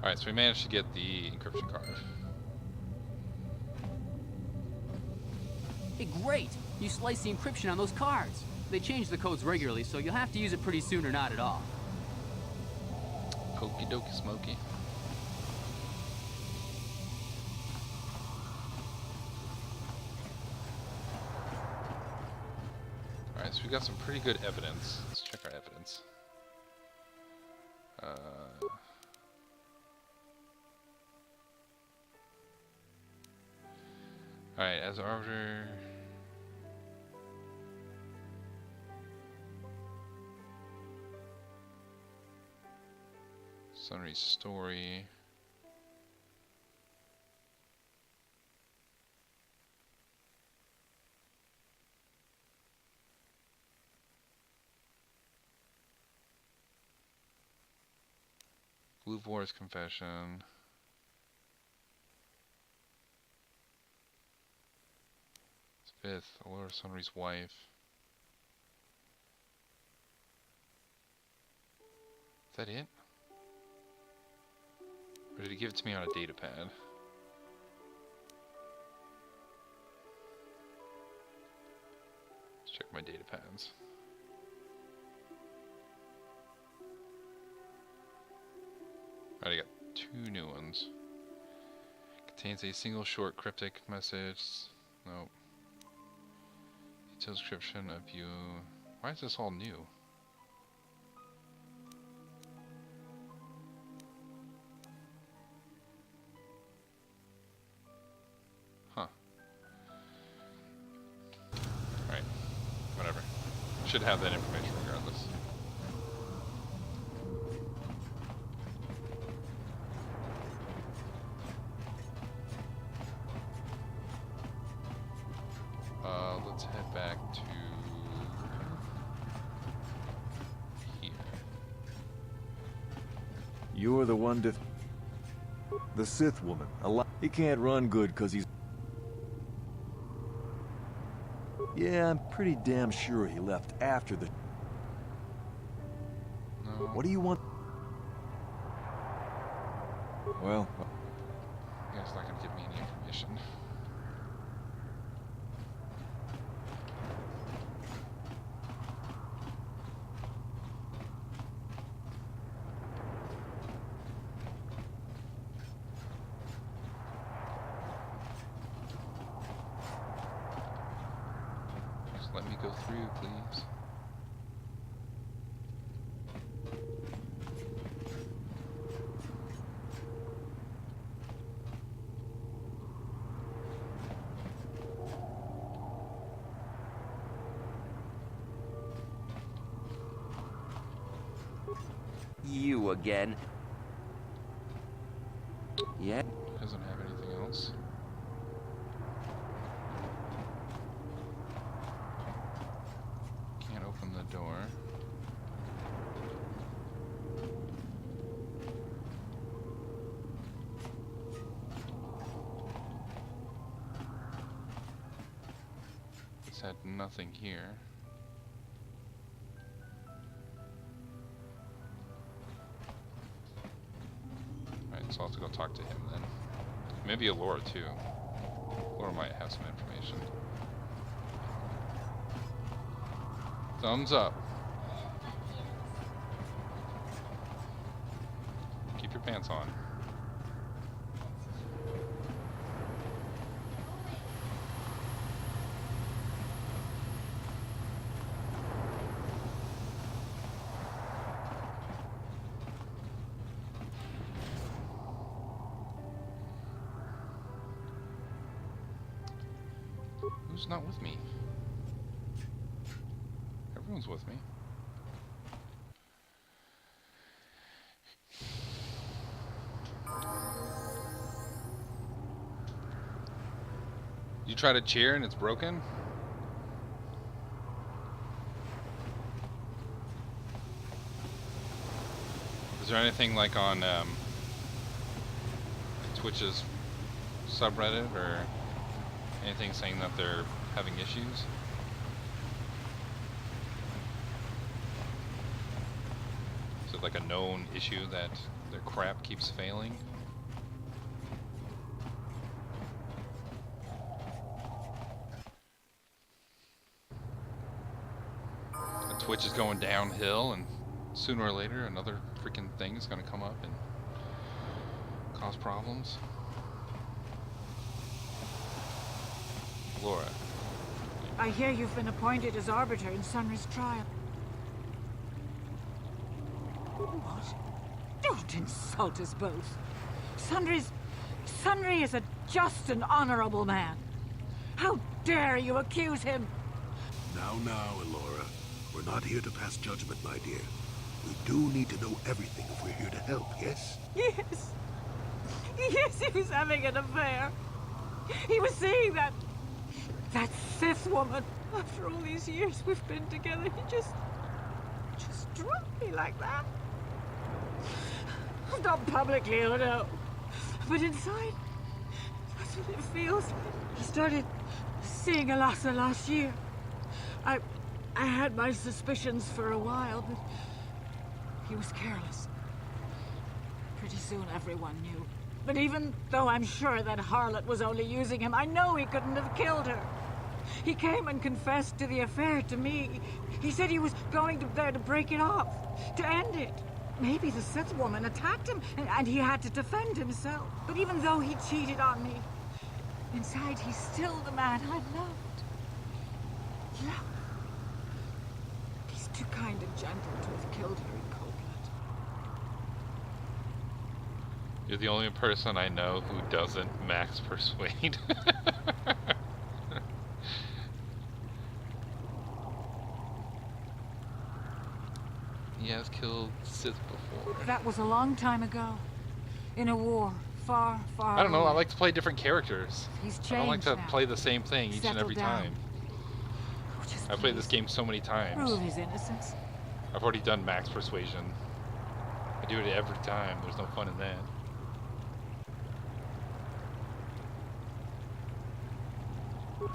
Alright, so we managed to get the encryption card. Hey, great! You sliced the encryption on those cards. They change the codes regularly, so you'll have to use it pretty soon or not at all. Okie dokie smoky. Alright, so we got some pretty good evidence. Let's check our evidence. Alright, as arbiter... Sunry's story. Blue Vor's confession. Fifth, Allura Sunry's wife. Is that it? Or did he give it to me on a data pad? Let's check my data pads. Alright, I got 2 new ones. Contains a single short cryptic message. Nope. Detailed description of you. Why is this all new? Huh. Alright. Whatever. Should have that information regardless. Let's head back to here. You're the one to... The Sith woman. He can't run good because he's... Yeah, I'm pretty damn sure he left after the... No. What do you want? Well... You guys not gonna give me any information. Let me go through, please. You again? Yeah. Doesn't have anything else. Can't open the door. It's had nothing here. Alright, so I'll have to go talk to him then. Maybe Allura too. Allura might have some information. Thumbs up. Keep your pants on. Who's not with me? Everyone's with me. You try to cheer and it's broken? Is there anything like on Twitch's subreddit or anything saying that they're having issues? Is it like a known issue that their crap keeps failing? And Twitch is going downhill, and sooner or later another freaking thing is going to come up and cause problems. Laura. I hear you've been appointed as arbiter in Sunry's trial. What? Don't insult us both. Sunry is a just and honorable man. How dare you accuse him? Now, Elora. We're not here to pass judgment, my dear. We do need to know everything if we're here to help, yes? Yes. Yes, he was having an affair. He was seeing that Sith woman. After all these years we've been together, he just dropped me like that. Not publicly, oh no. But inside, that's what it feels like. He started seeing Alasa last year. I had my suspicions for a while, but he was careless. Pretty soon everyone knew. But even though I'm sure that harlot was only using him, I know he couldn't have killed her. He came and confessed to the affair to me. He said he was going there to break it off, to end it. Maybe the Sith woman attacked him, and he had to defend himself. But even though he cheated on me, inside he's still the man I loved. Yeah. He's too kind and gentle to have killed her in cold blood. You're the only person I know who doesn't max persuade. He has killed Sith before. That was a long time ago. In a war, far, far I don't know, away. I like to play different characters. He's I don't like to changed now. play the same thing each and every Settle down. time. I've played this game so many times. Prove his innocence. I've already done max persuasion. I do it every time. There's no fun in that.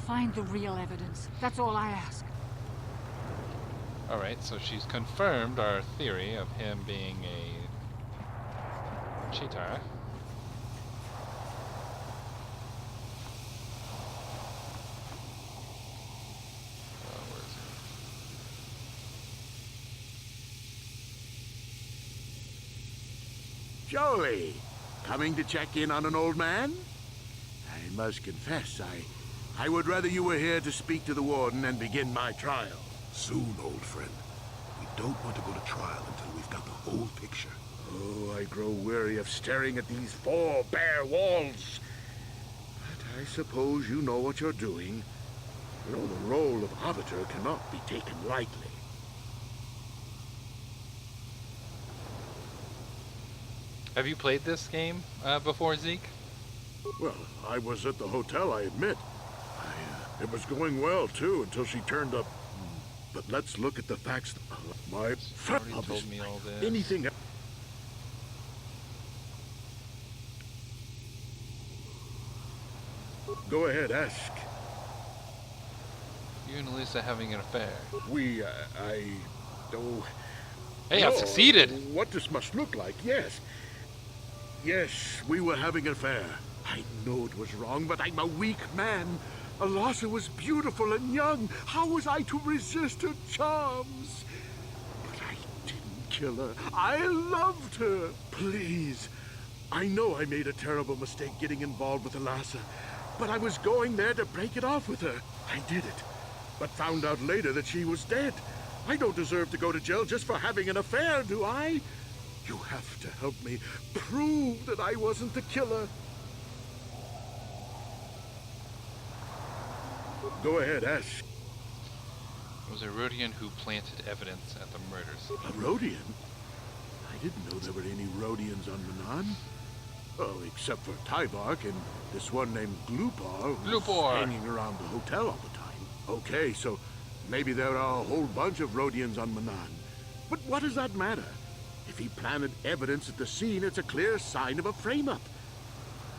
Find the real evidence. That's all I ask. Alright, so she's confirmed our theory of him being a cheater. Joey, coming to check in on an old man? I must confess, I would rather you were here to speak to the warden and begin my trial. Soon, old friend. We don't want to go to trial until we've got the whole picture. Oh, I grow weary of staring at these four bare walls. But I suppose you know what you're doing. You know, the role of arbiter cannot be taken lightly. Have you played this game before, Zeke? Well, I was at the hotel, I admit. It was going well, too, until she turned up. But let's look at the facts. My already told me all this. Anything. Go ahead, ask. You and Elisa having an affair. Hey, no, I've succeeded! What this must look like, yes. Yes, we were having an affair. I know it was wrong, but I'm a weak man. Alasa was beautiful and young. How was I to resist her charms? But I didn't kill her. I loved her. Please. I know I made a terrible mistake getting involved with Alasa, but I was going there to break it off with her. I did it, but found out later that she was dead. I don't deserve to go to jail just for having an affair, do I? You have to help me prove that I wasn't the killer. Go ahead, ask. It was a Rodian who planted evidence at the murders. A Rodian? I didn't know there were any Rodians on Manaan. Oh, except for Tyvark and this one named Glupar, who's hanging around the hotel all the time. Okay, so maybe there are a whole bunch of Rodians on Manaan. But what does that matter? If he planted evidence at the scene, it's a clear sign of a frame-up.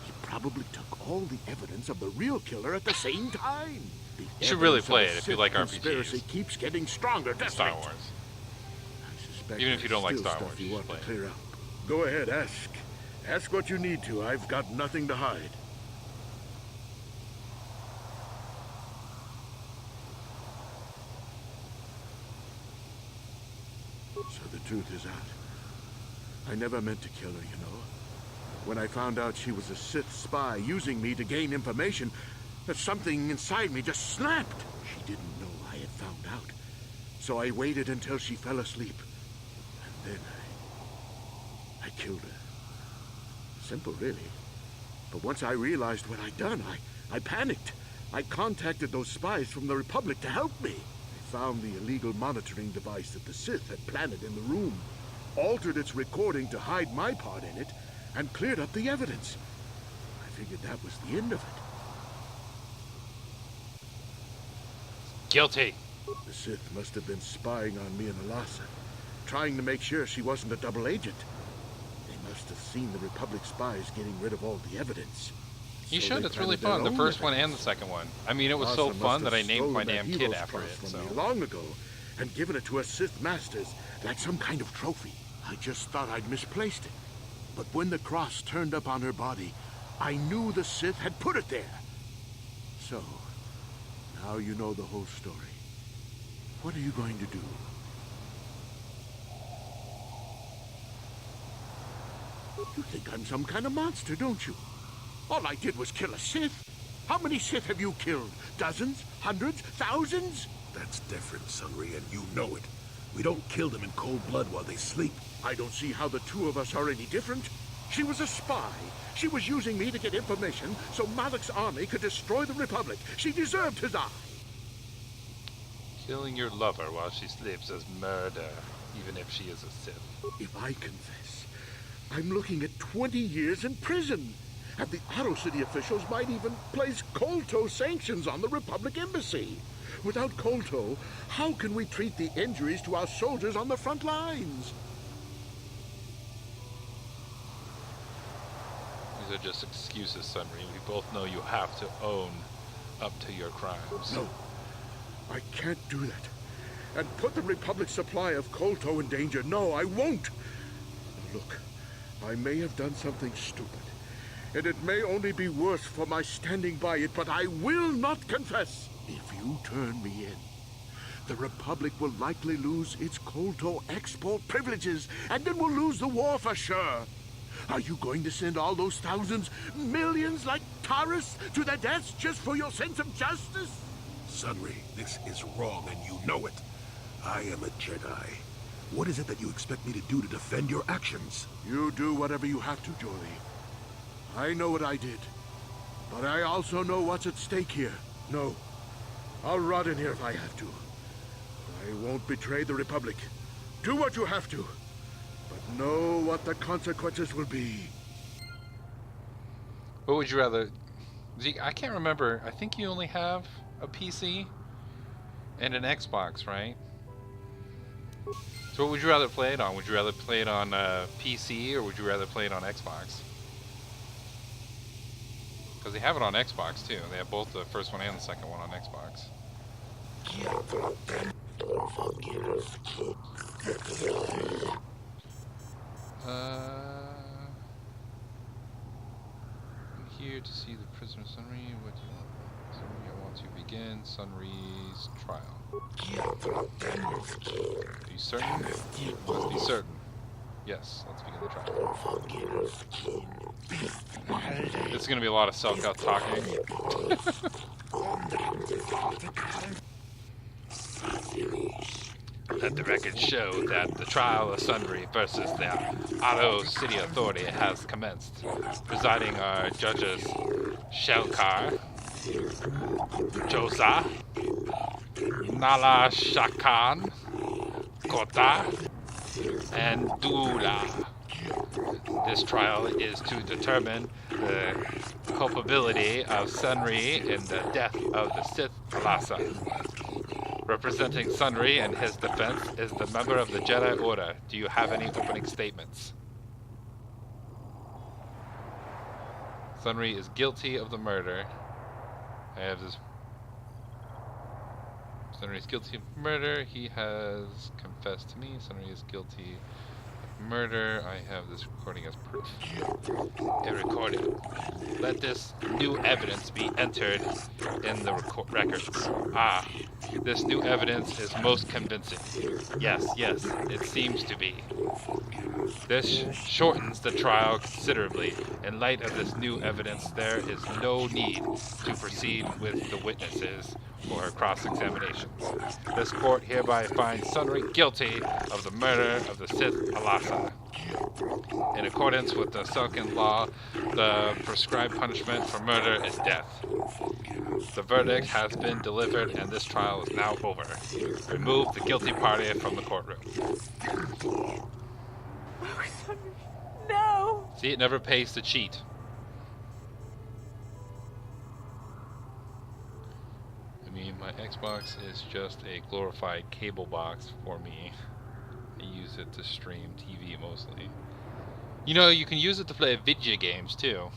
He probably took all the evidence of the real killer at the same time. You should really play it if you like conspiracy RPGs. Keeps getting stronger, doesn't Star it? Wars. I suspect Even if you don't like there's Star still Wars, stuff you you want should to play it. clear up. Go ahead, ask. Ask what you need to. I've got nothing to hide. So the truth is out. I never meant to kill her, you know. When I found out she was a Sith spy using me to gain information, that something inside me just snapped. She didn't know I had found out. So I waited until she fell asleep. And then I killed her. Simple, really. But once I realized what I'd done, I panicked. I contacted those spies from the Republic to help me. They found the illegal monitoring device that the Sith had planted in the room, altered its recording to hide my part in it, and cleared up the evidence. I figured that was the end of it. Guilty. The Sith must have been spying on me and Alasa, trying to make sure she wasn't a double agent. They must have seen the Republic spies getting rid of all the evidence. You So should. they It's really planted their fun. The own first one and the second one. I mean, it was Alasa so must fun have that I named stolen my that damn kid Hero's after Cross it. from So. me long ago and given it to us Sith masters like some kind of trophy. I just thought I'd misplaced it. But when the cross turned up on her body, I knew the Sith had put it there. So, now you know the whole story. What are you going to do? You think I'm some kind of monster, don't you? All I did was kill a Sith. How many Sith have you killed? Dozens? Hundreds? Thousands? That's different, Sunry, and you know it. We don't kill them in cold blood while they sleep. I don't see how the two of us are any different. She was a spy. She was using me to get information so Malak's army could destroy the Republic. She deserved his eye. Killing your lover while she sleeps is murder, even if she is a Sith. If I confess, I'm looking at 20 years in prison. And the Otto City officials might even place Kolto sanctions on the Republic Embassy. Without Kolto, how can we treat the injuries to our soldiers on the front lines? These are just excuses, Sunry. We both know you have to own up to your crimes. No, I can't do that. And put the Republic's supply of Kolto in danger. No, I won't. Look, I may have done something stupid. And it may only be worse for my standing by it, but I will not confess. If you turn me in, the Republic will likely lose its Kolto export privileges, and then we'll lose the war for sure. Are you going to send all those thousands, millions like Taurus to their deaths just for your sense of justice? Sunry, this is wrong, and you know it. I am a Jedi. What is it that you expect me to do to defend your actions? You do whatever you have to, Jolee. I know what I did, but I also know what's at stake here. No, I'll rot in here if I have to. I won't betray the Republic. Do what you have to, but know what the consequences will be. What would you rather... I can't remember. I think you only have a PC and an Xbox, right? So what would you rather play it on? Would you rather play it on PC or would you rather play it on Xbox? Because they have it on Xbox too. They have both the first one and the second one on Xbox. I'm here to see the prisoner Sunry. What do you want? Sunry, I want to begin Sunry's trial. Are you certain? Let's be certain. Yes, let's begin the trial. This is going to be a lot of self-out talking. Let the record show that the trial of Sunry versus the Otto City Authority has commenced. Presiding are judges Shelkar, Josa, Nala Shakan, Kota, and Dula. This trial is to determine the culpability of Sunry in the death of the Sith Alasa. Representing Sunry and his defense is the member of the Jedi Order. Do you have any opening statements? Sunry is guilty of the murder. I have this. Sunry is guilty of murder. He has confessed to me. Sunry is guilty of murder. I have this recording as proof. A recording. Let this new evidence be entered in the records. Ah, this new evidence is most convincing. Yes, it seems to be. This shortens the trial considerably. In light of this new evidence, there is no need to proceed with the witnesses or cross-examinations. This court hereby finds Sunry guilty of the murder of the Sith Alasa. In accordance with the Selkan law, the prescribed punishment for murder is death. The verdict has been delivered and this trial is now over. Remove the guilty party from the courtroom. Oh, Sunry, no! See, it never pays to cheat. I mean, my Xbox is just a glorified cable box for me. I use it to stream TV mostly. You know, you can use it to play video games too.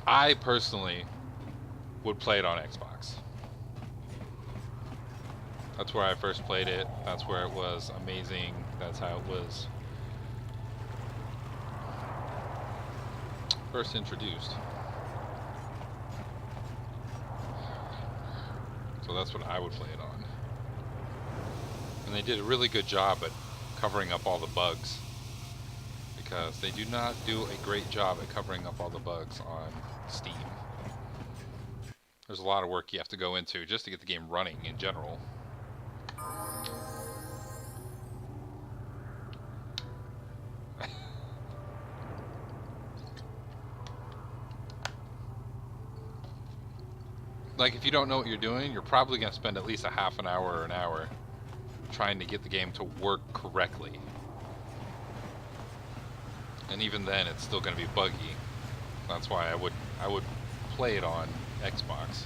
I personally would play it on Xbox. That's where I first played it. That's where it was amazing. That's how it was first introduced. So that's what I would play it on. And they did a really good job at covering up all the bugs, because they do not do a great job at covering up all the bugs on Steam. There's a lot of work you have to go into just to get the game running in general. Like, if you don't know what you're doing, you're probably going to spend at least a half an hour or an hour trying to get the game to work correctly. And even then, it's still going to be buggy. That's why I would play it on Xbox.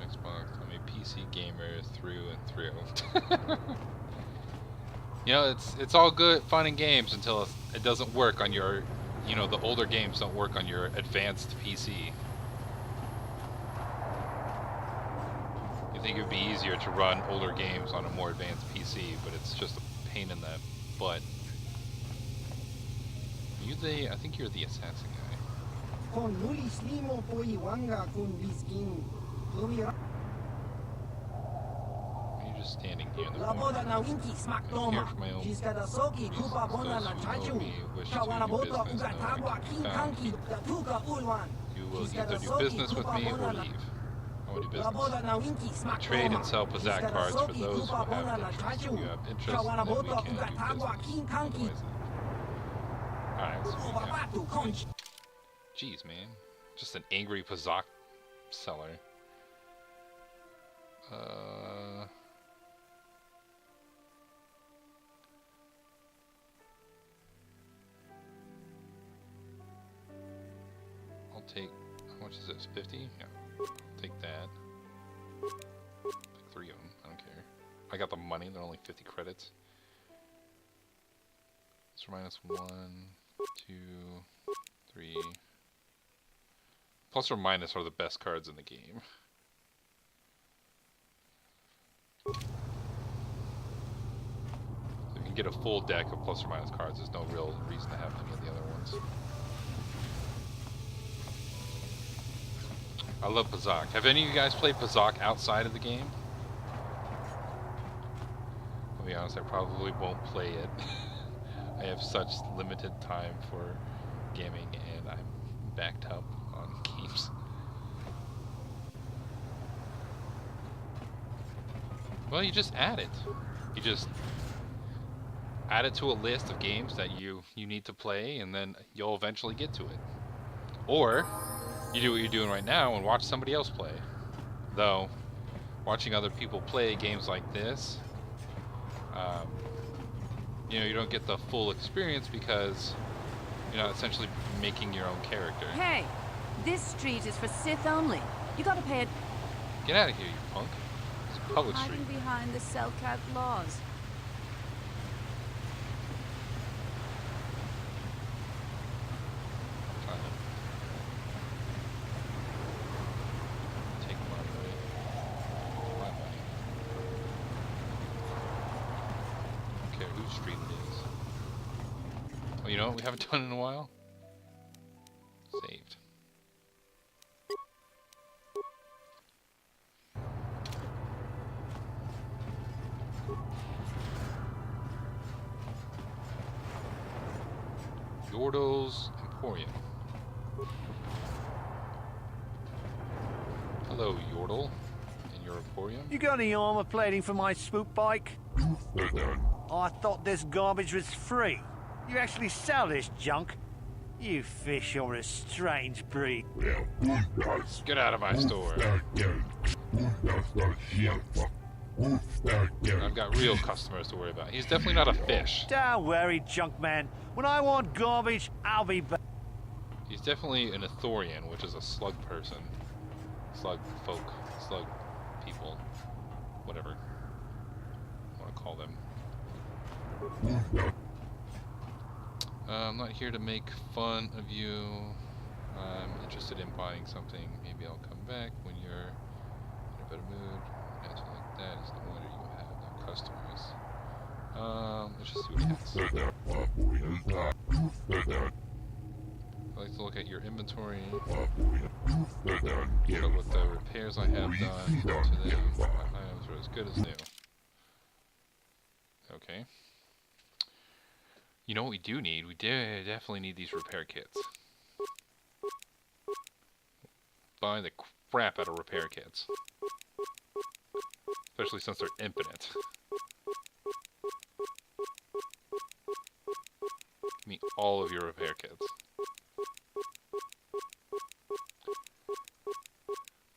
Xbox. I'm a PC gamer through and through. You know, it's all good fun and games until it doesn't work on your, you know, the older games don't work on your advanced PC. You think it would be easier to run older games on a more advanced PC, but it's just a pain in the butt. Are you the, I think you're the assassin guy. You're just standing here in the corner. I'm here for my own business. Those who know me wish to do business know I can be found. You will either do business with me or leave. I will do business. I trade and sell Pazak cards for those who have interest. If you have interest, then we can do business. Otherwise, alright, so we can. Jeez, man. Just an angry Pazak seller. I much is this? 50? Yeah. Take that. Like 3 of them. I don't care. I got the money. They're only 50 credits. Plus or minus 1, 2, 3. Plus or minus are the best cards in the game. If you can get a full deck of plus or minus cards, there's no real reason to have any of the other ones. I love Pazaak. Have any of you guys played Pazaak outside of the game? I'll be honest, I probably won't play it. I have such limited time for gaming and I'm backed up on games. Well, you just add it. You just add it to a list of games that you need to play, and then you'll eventually get to it. Or you do what you're doing right now and watch somebody else play. Though, watching other people play games like this, you know, you don't get the full experience because you're not essentially making your own character. Hey, this street is for Sith only. You gotta pay it. Get out of here, you punk. It's a public street. Hiding behind the Selkat laws. Take my money. My money. I don't care whose street it is. Oh, you know what we haven't done in a while? Saved. Yordle's Emporium. Hello, Yordle, in your Emporium. You got any armor plating for my swoop bike? I thought this garbage was free. You actually sell this junk? You fish are a strange breed. Get out of my store. I've got real customers to worry about. He's definitely not a fish. Don't worry, junk man. When I want garbage, I'll be back. He's definitely an Ithorian, which is a slug person. Slug folk. Slug people. Whatever I want to call them. I'm not here to make fun of you. I'm interested in buying something. Maybe I'll come back when you're in a better mood. Answer like that is no wonder you have no customers. Let's just see what happens. I like to look at your inventory. Look at what the repairs I have done today. My items are as good as new. Okay. You know what we do need? We definitely need these repair kits. Buy the crap out of repair kits. Especially since they're infinite. Give me all of your repair kits.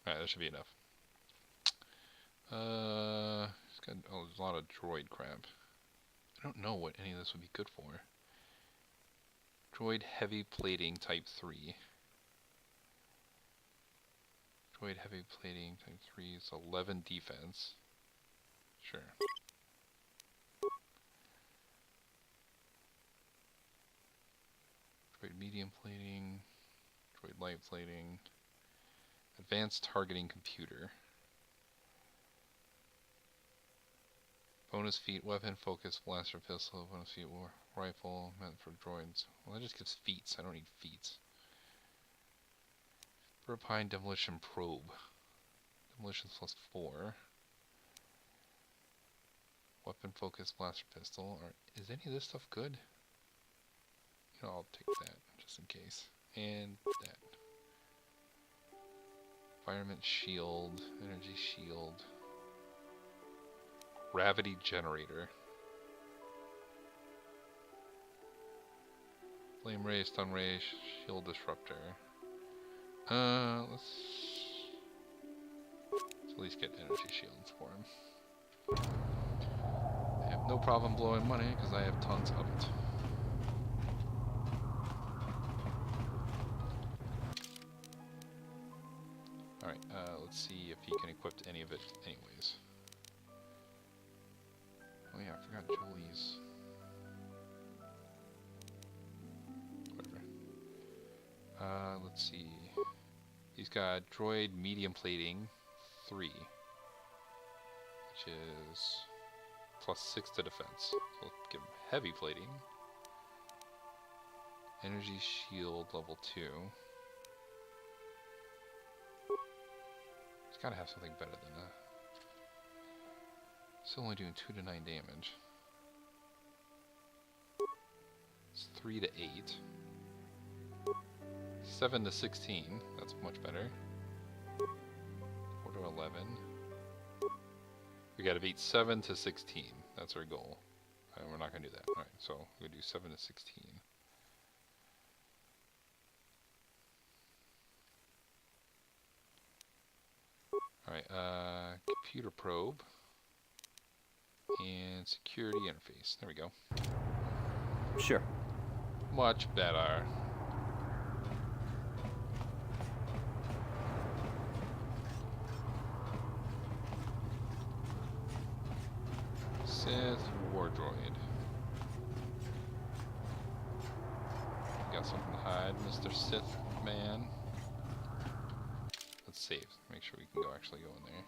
Alright, that should be enough. It's got a lot of droid crap. I don't know what any of this would be good for. Droid heavy plating type 3. Droid heavy plating type 3 is 11 defense. Sure. Droid medium plating. Droid light plating. Advanced targeting computer. Bonus feat, weapon, focus, blaster, pistol, bonus feat, rifle, meant for droids. Well, that just gives feats. I don't need feats. Burpine demolition probe. Demolition plus 4. Weapon, focus, blaster, pistol. Alright, is any of this stuff good? You know, I'll take that just in case. And that. Environment shield, energy shield. Gravity generator. Flame ray, stun ray, shield disruptor. Let's at least get energy shields for him. I have no problem blowing money because I have tons of it. Alright, let's see if he can equip any of it anyways. Oh yeah, I forgot Jolie's. Whatever. Let's see. He's got droid medium plating 3, which is +6 to defense. So we'll give him heavy plating. Energy shield level 2. He's gotta have something better than that. Still only doing 2 to 9 damage. It's 3 to 8. 7 to 16. That's much better. 4 to 11. We gotta beat 7 to 16. That's our goal. And we're not gonna do that. Alright, so we're gonna do 7 to 16. Alright, computer probe. And security interface. There we go. Sure. Much better. Sith War Droid. Got something to hide, Mr. Sith man. Let's save. Make sure we can go actually go in there.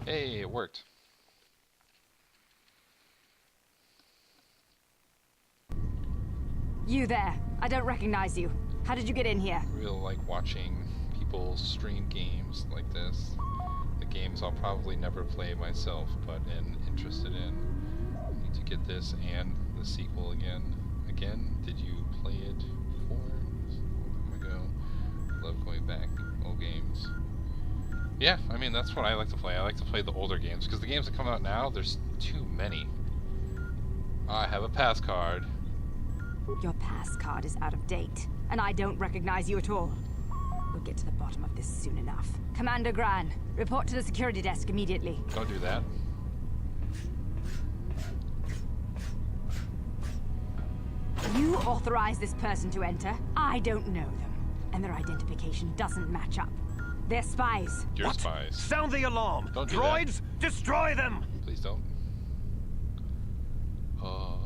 Hey, it worked. You there. I don't recognize you. How did you get in here? I really like watching people stream games like this. The games I'll probably never play myself, but am interested in. I need to get this and the sequel again. Again? Did you play it before? A long time ago. Love going back old games. Yeah, I mean, that's what I like to play. I like to play the older games, because the games that come out now, there's too many. I have a pass card. Your pass card is out of date, and I don't recognize you at all. We'll get to the bottom of this soon enough. Commander Gran, report to the security desk immediately. Don't do that. You authorized this person to enter. I don't know them, and their identification doesn't match up. They're spies. You're spies. Sound the alarm! Don't do Droids, that. destroy them! Please don't. I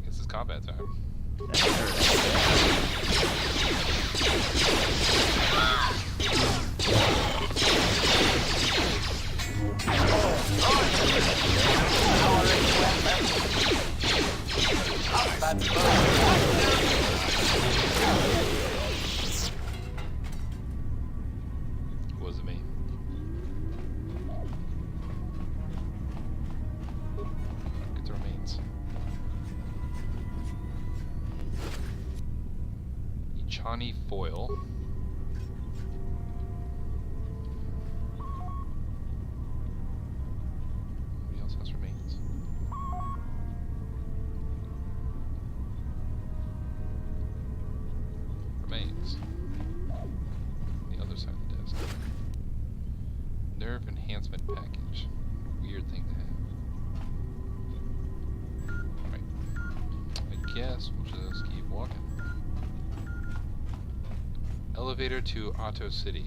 guess it's combat time. Was it me? Get the remains. Ichani foil. Nobody else has remains. Remains. The other side of the desk. Nerve enhancement package. Weird thing to have. Right. I guess we'll just keep walking. Elevator to Ahto City.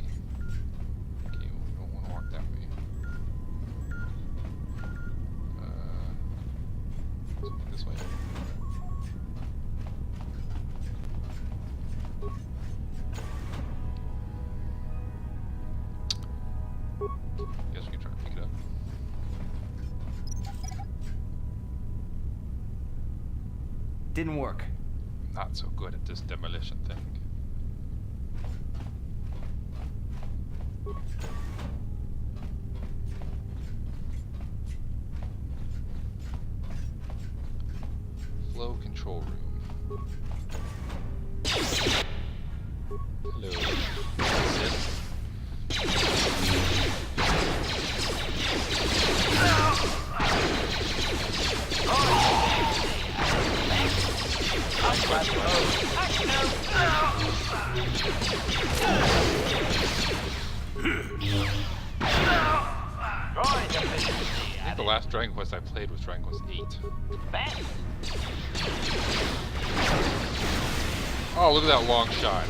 Okay, well, we don't want to walk that way. This way. Guess we can try to pick it up. Didn't work. Not so good at this demolition thing. Flow control room. Hello. I think the last Dragon Quest I played was Dragon Quest 8. Oh, look at that long shot.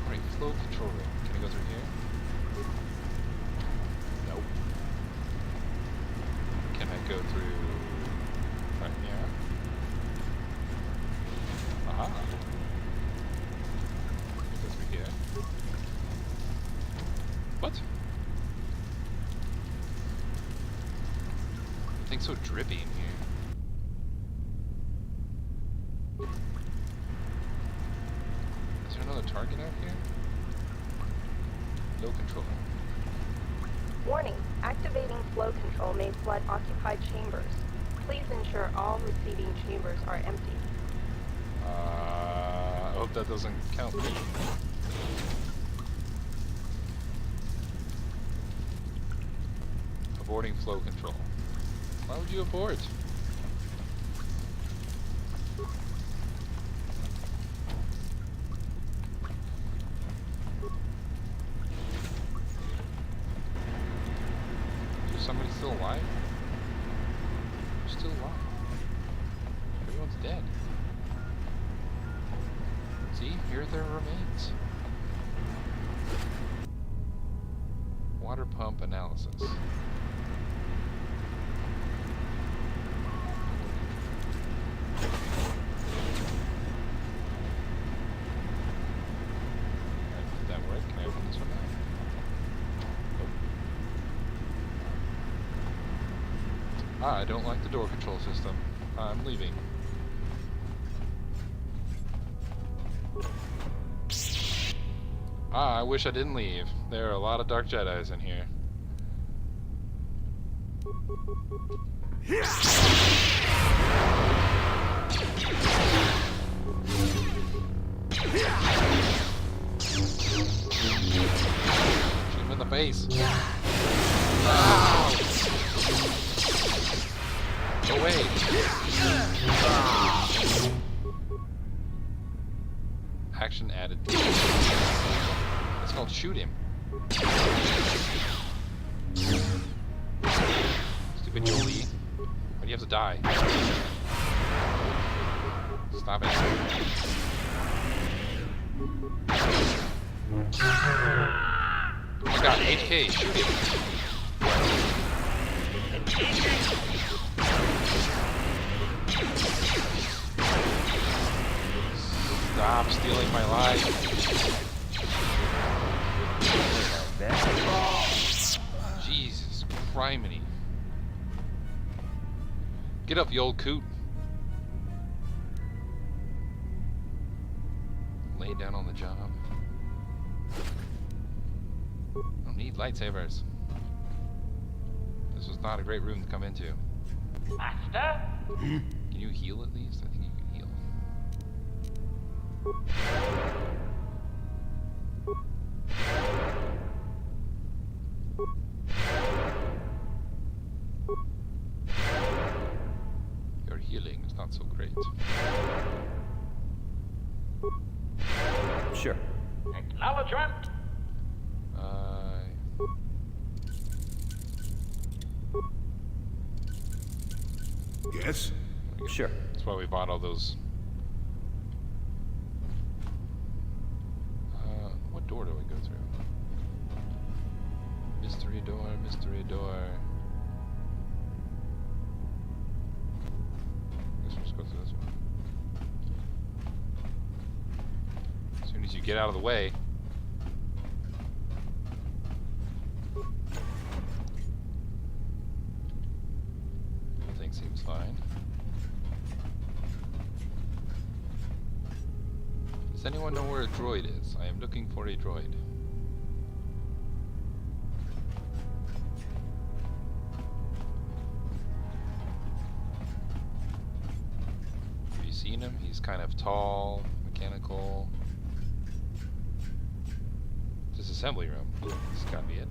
Right, flow control room. Can I go through here? Nope. Can I go through right here? Aha. Go through here. What? Thing's so drippy in here. Is there another target out here? No control. Warning, activating flow control may flood occupied chambers. Please ensure all receiving chambers are empty. I hope that doesn't count. Aborting flow control. Why would you abort? Is somebody still alive? Who's still alive? Everyone's dead. See, here are their remains. Water pump analysis. Did that work? Can I open this one now? Nope. I don't like the door control system. I'm leaving. I wish I didn't leave. There are a lot of Dark Jedis in here. Shoot him in the face. Ow! Go away. Action added. It's called shoot him. Stupid Jolie. Why do you have to die? Stop it. Oh my god, HK, shoot him. Stop stealing my life. Jesus criminy. Get up, you old coot. Lay down on the job. Don't need lightsabers. This was not a great room to come into. Master? Can you heal at least? I think you can heal. Your healing is not so great. Sure. Acknowledgement. Yes? Sure. That's why we bought all those. What door do we go through? Mystery door, mystery door. I guess we'll just go through this one. As soon as you get out of the way. Everything seems fine. Does anyone know where a droid is? I am looking for a droid. Have you seen him? kind of tall, mechanical. Disassembly room. Ooh, this has gotta be it.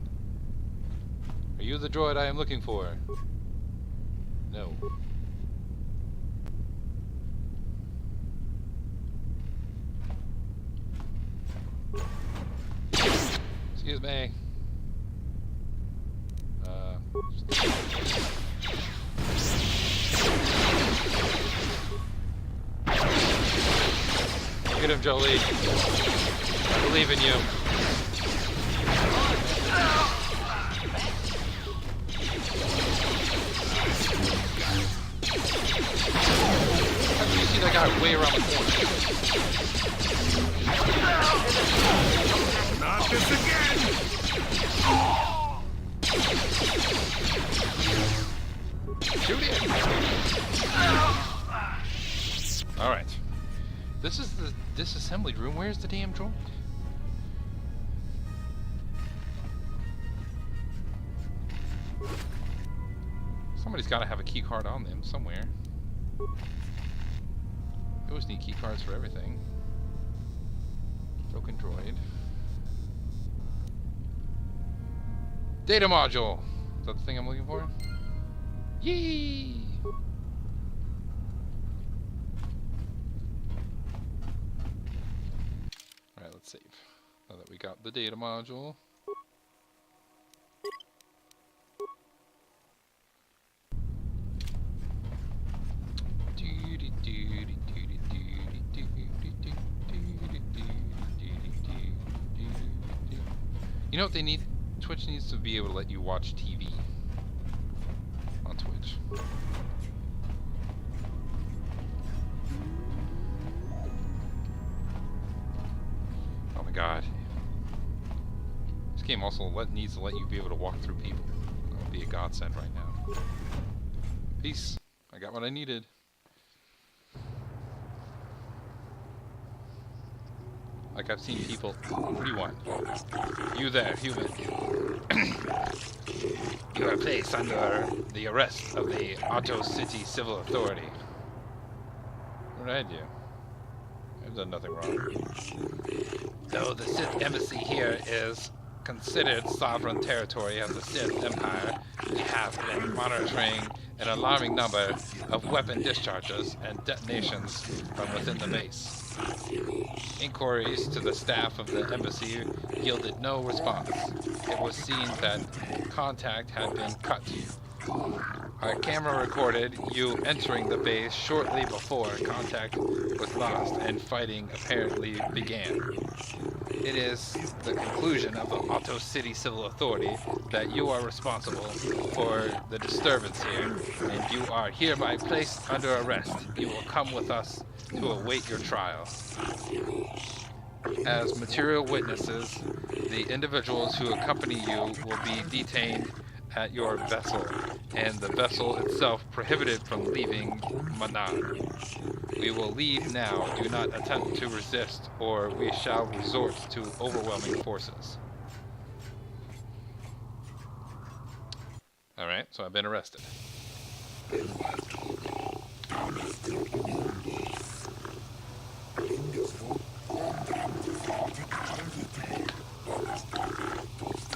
Are you the droid I am looking for? No. Excuse me. Look at him, Jolie. I believe in you. How do you see that guy way around the corner? Not this again! Shoot it! Alright. This is the disassembly room. Where's the damn droid? Somebody's got to have a key card on them somewhere. You always need key cards for everything. Broken droid. Data module! Is that the thing I'm looking for? Yee! Alright, let's save. Now that we got the data module. You know what they need? Twitch needs to be able to let you watch TV on Twitch. Oh my god. This game also needs to let you be able to walk through people. That would be a godsend right now. Peace. I got what I needed. Like I've seen people. What do you want? You there, human. You are placed under the arrest of the Otto City Civil Authority. What did I do? I've done nothing wrong. Though the Sith embassy here is considered sovereign territory of the Sith Empire, we have been monitoring an alarming number of weapon discharges and detonations from within the base. Inquiries to the staff of the embassy yielded no response. It was seen that contact had been cut. Our camera recorded you entering the base shortly before contact was lost and fighting apparently began. It is the conclusion of the Otto City Civil Authority that you are responsible for the disturbance here, and you are hereby placed under arrest. You will come with us to await your trial. As material witnesses, the individuals who accompany you will be detained at your vessel, and the vessel itself prohibited from leaving Manaan. We will leave now. Do not attempt to resist, or we shall resort to overwhelming forces. Alright, so I've been arrested.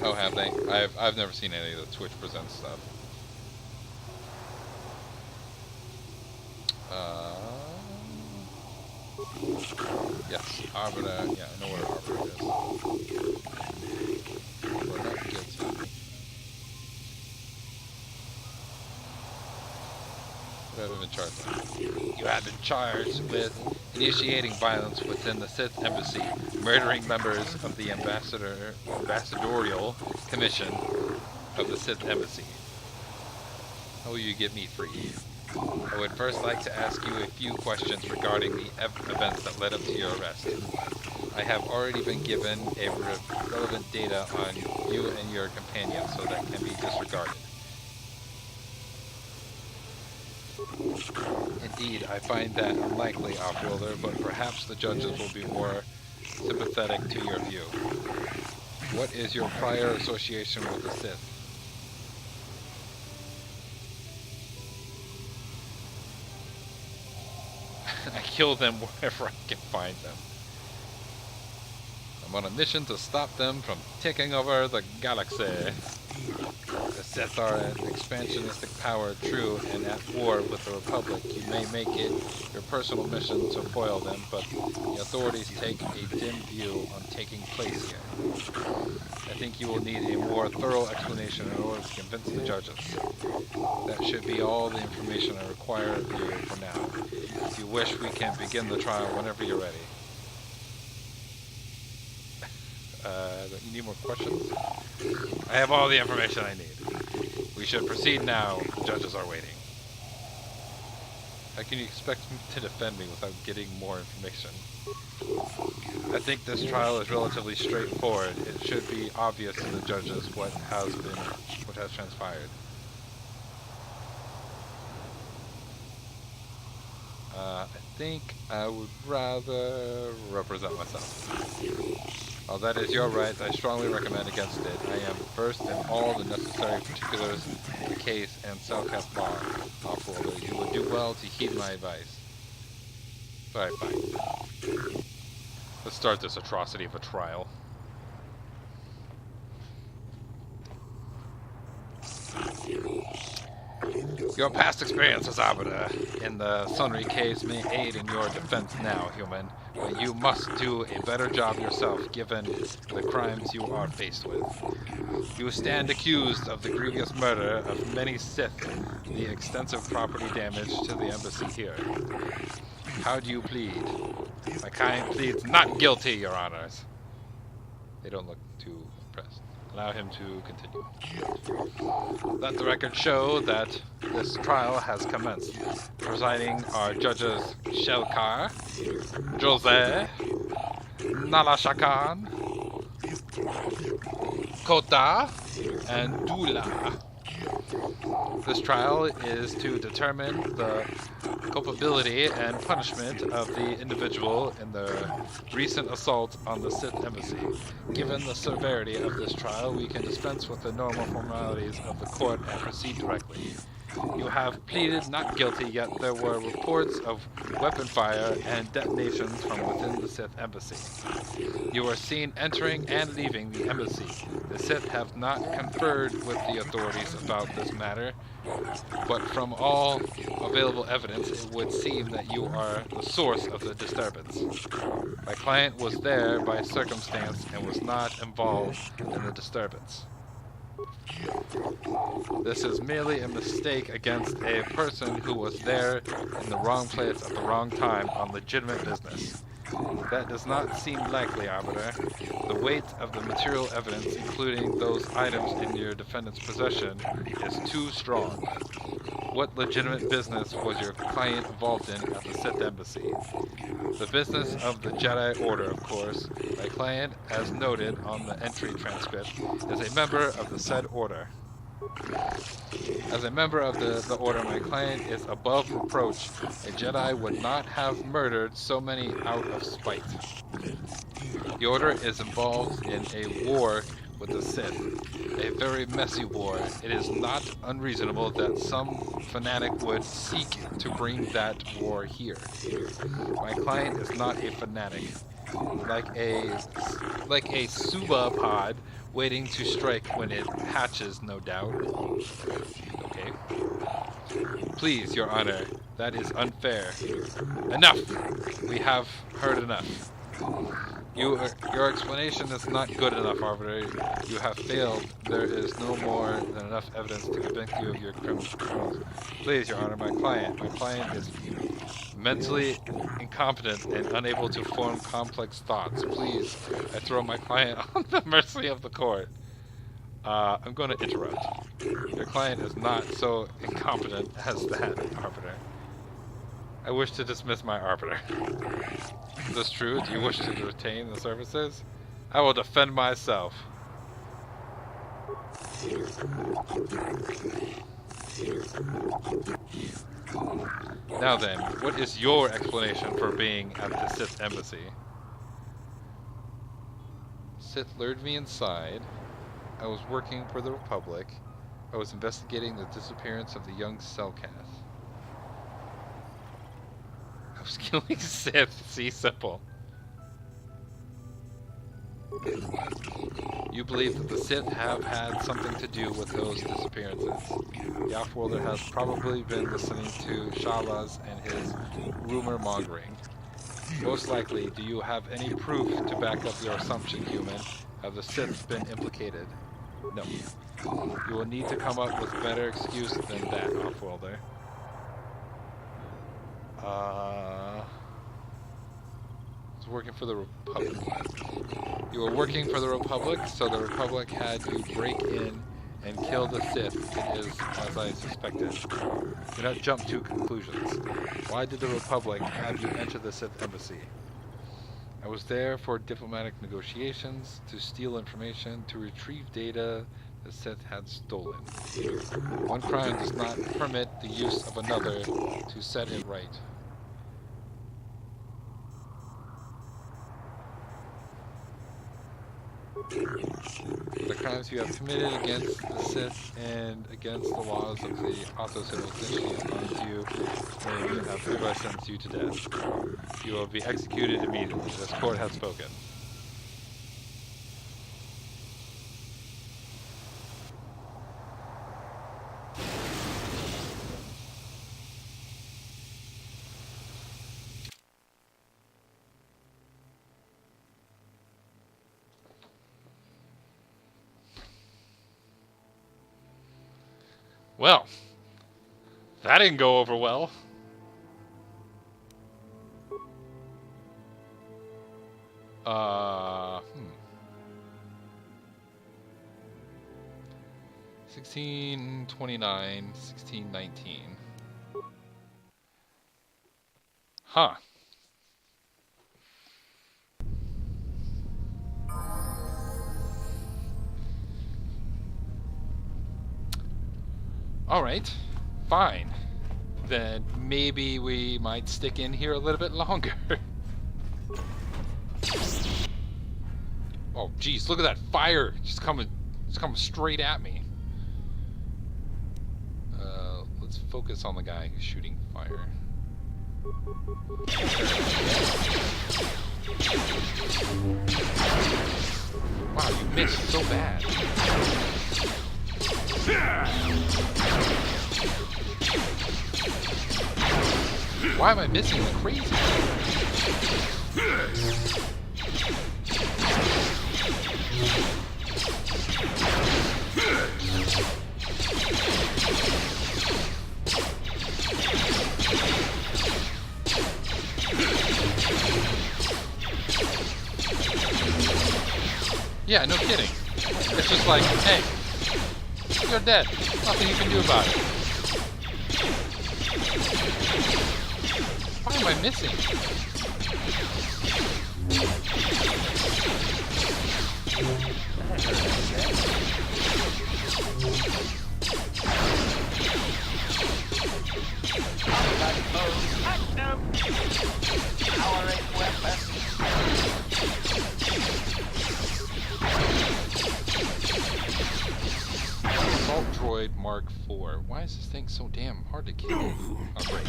Oh, have they? I've never seen any of the Twitch Presents stuff. Yes, Arbiter. Yeah, I know where Arbiter is. We're not guilty. What have I been charged with? You have been charged with initiating violence within the Sith embassy, murdering members of the ambassadorial commission of the Sith embassy. How will you get me free? I would first like to ask you a few questions regarding the events that led up to your arrest. I have already been given a relevant data on you and your companion, so that can be disregarded. Indeed, I find that unlikely, Off-Worlder, but perhaps the judges will be more sympathetic to your view. What is your prior association with the Sith? kill them wherever I can find them. I'm on a mission to stop them from taking over the galaxy. The Sith are an expansionistic power, true and at war with the Republic. You may make it your personal mission to foil them, but the authorities take a dim view on taking place here. I think you will need a more thorough explanation in order to convince the judges. That should be all the information I require of you for now. If you wish, we can begin the trial whenever you're ready. You need more questions? I have all the information I need. We should proceed now. The judges are waiting. How can you expect me to defend me without getting more information? I think this trial is relatively straightforward. It should be obvious to the judges what has transpired. I think I would rather represent myself. While that is your right, I strongly recommend against it. I am versed in all the necessary particulars of the case and Cellcast law. Awful, you would do well to heed my advice. Alright, fine. Let's start this atrocity of a trial. Your past experience as Arbiter in the Sunry case may aid in your defense now, human, but you must do a better job yourself given the crimes you are faced with. You stand accused of the grievous murder of many Sith, the extensive property damage to the embassy here. How do you plead? My client pleads not guilty, Your Honors. They don't look too impressed. Allow him to continue. Let the record show that this trial has commenced. Presiding are Judges Shelkar, Jose, Nalashakan, Kota, and Dula. This trial is to determine the culpability and punishment of the individual in the recent assault on the Sith embassy. Given the severity of this trial, we can dispense with the normal formalities of the court and proceed directly. You have pleaded not guilty, yet there were reports of weapon fire and detonations from within the Sith embassy. You were seen entering and leaving the embassy. The Sith have not conferred with the authorities about this matter, but from all available evidence, it would seem that you are the source of the disturbance. My client was there by circumstance and was not involved in the disturbance. This is merely a mistake against a person who was there in the wrong place at the wrong time on legitimate business. That does not seem likely, Arbiter. The weight of the material evidence, including those items in your defendant's possession, is too strong. What legitimate business was your client involved in at the Sith embassy? The business of the Jedi Order, of course. My client, as noted on the entry transcript, is a member of the said order. As a member of the Order, my client is above reproach. A Jedi would not have murdered so many out of spite. The Order is involved in a war with the Sith, a very messy war. It is not unreasonable that some fanatic would seek to bring that war here. My client is not a fanatic. Like a Suba pod waiting to strike when it hatches, no doubt. Okay. Please, Your Honor, that is unfair. Enough! We have heard enough. Your explanation is not good enough, Arbiter. You have failed. There is no more than enough evidence to convict you of your crimes. Please, Your Honor, my client is mentally incompetent and unable to form complex thoughts. Please, I throw my client on the mercy of the court. I'm going to interrupt. Your client is not so incompetent as that, Arbiter. I wish to dismiss my Arbiter. Is this true? Do you wish to retain the services? I will defend myself. Now then, what is your explanation for being at the Sith embassy? Sith lured me inside. I was working for the Republic. I was investigating the disappearance of the young Cellcast. was killing Sith. See, simple. You believe that the Sith have had something to do with those disappearances. The Offworlder has probably been listening to Shavas and his rumor-mongering. Most likely, do you have any proof to back up your assumption, human? Have the Sith been implicated? No. You will need to come up with a better excuse than that, Offworlder. It's working for the Republic. You were working for the Republic, so the Republic had you break in and kill the Sith. It is as I suspected. Do not jump to conclusions. Why did the Republic have you enter the Sith embassy? I was there for diplomatic negotiations, to steal information, to retrieve data the Sith had stolen. One crime does not permit the use of another to set it right. The crimes you have committed against the Sith and against the laws of the Auto Civilization finds you and have hereby sentence you to death. You will be executed immediately. This court has spoken. Well, that didn't go over well. Hmm. 1629, 1619. Huh. Alright, fine. Then maybe we might stick in here a little bit longer. Oh geez, look at that fire just coming straight at me. Let's focus on the guy who's shooting fire. Wow, you missed so bad. Why am I missing like crazy? Yeah, no kidding. It's just like, hey, you're dead. Nothing you can do about it. Why am I missing? Assault Droid Mark IV. Why is this thing so damn hard to kill? Oh, great.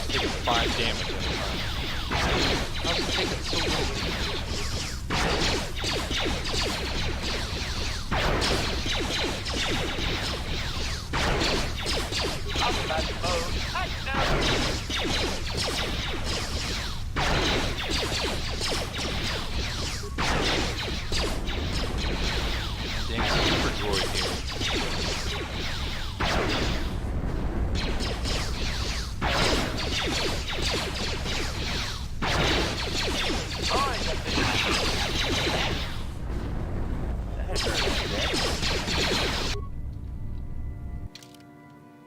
Taking 5 damage every time. How's it taking so little damage? Dang super droid here.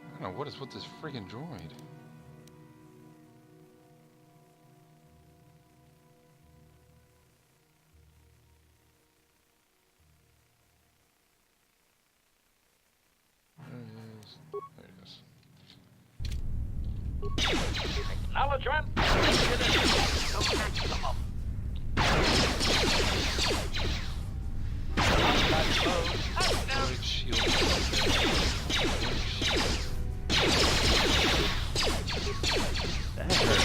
I don't know what is with this friggin' droid. There it is. There it Acknowledgement. To maximum. That hurt.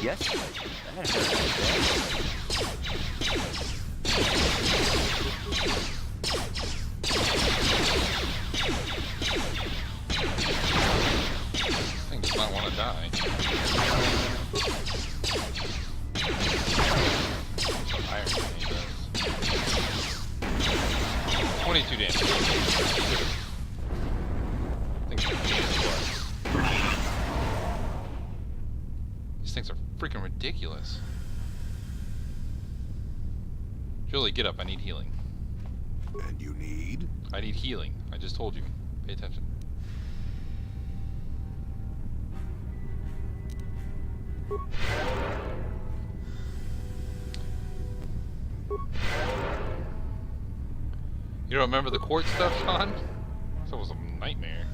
Yes? That hurt. 22 damage. These things are freaking ridiculous. Julie, get up. I need healing. And you need? I need healing. I just told you. Pay attention. You don't remember the court stuff, Sean? That was a nightmare.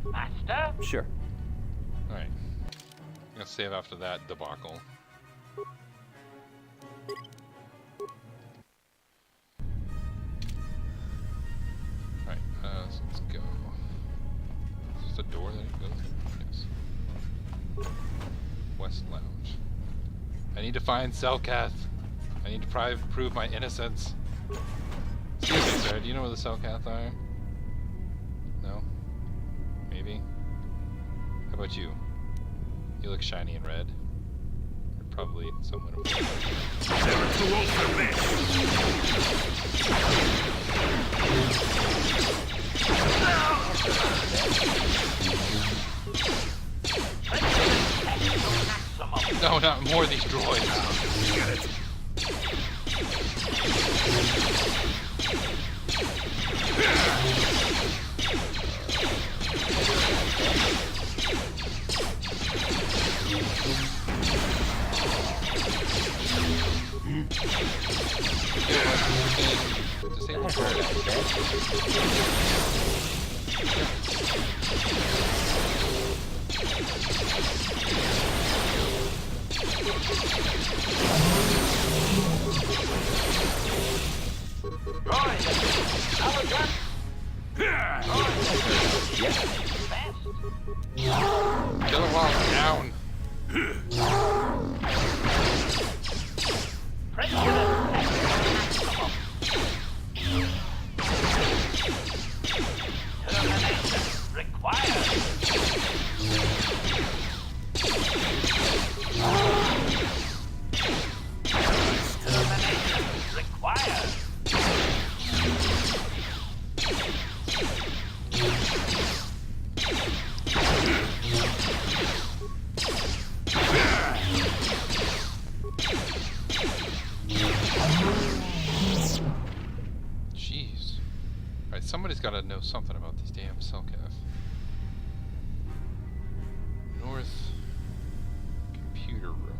Master? Sure. Alright. I'm gonna save after that debacle. Alright, so let's go. Is this a door that it goes through? Yes. West Lounge. I need to find Selkath. I need to prove my innocence. Excuse me, sir. Do you know where the Selkath are? No? Maybe? How about you? You look shiny and red. You're probably someone of Never too old for this. No, not more of these droids. Get it. Kill him while I'm down. Jeez. Alright, somebody's gotta know something about these damn Selkath. North computer room.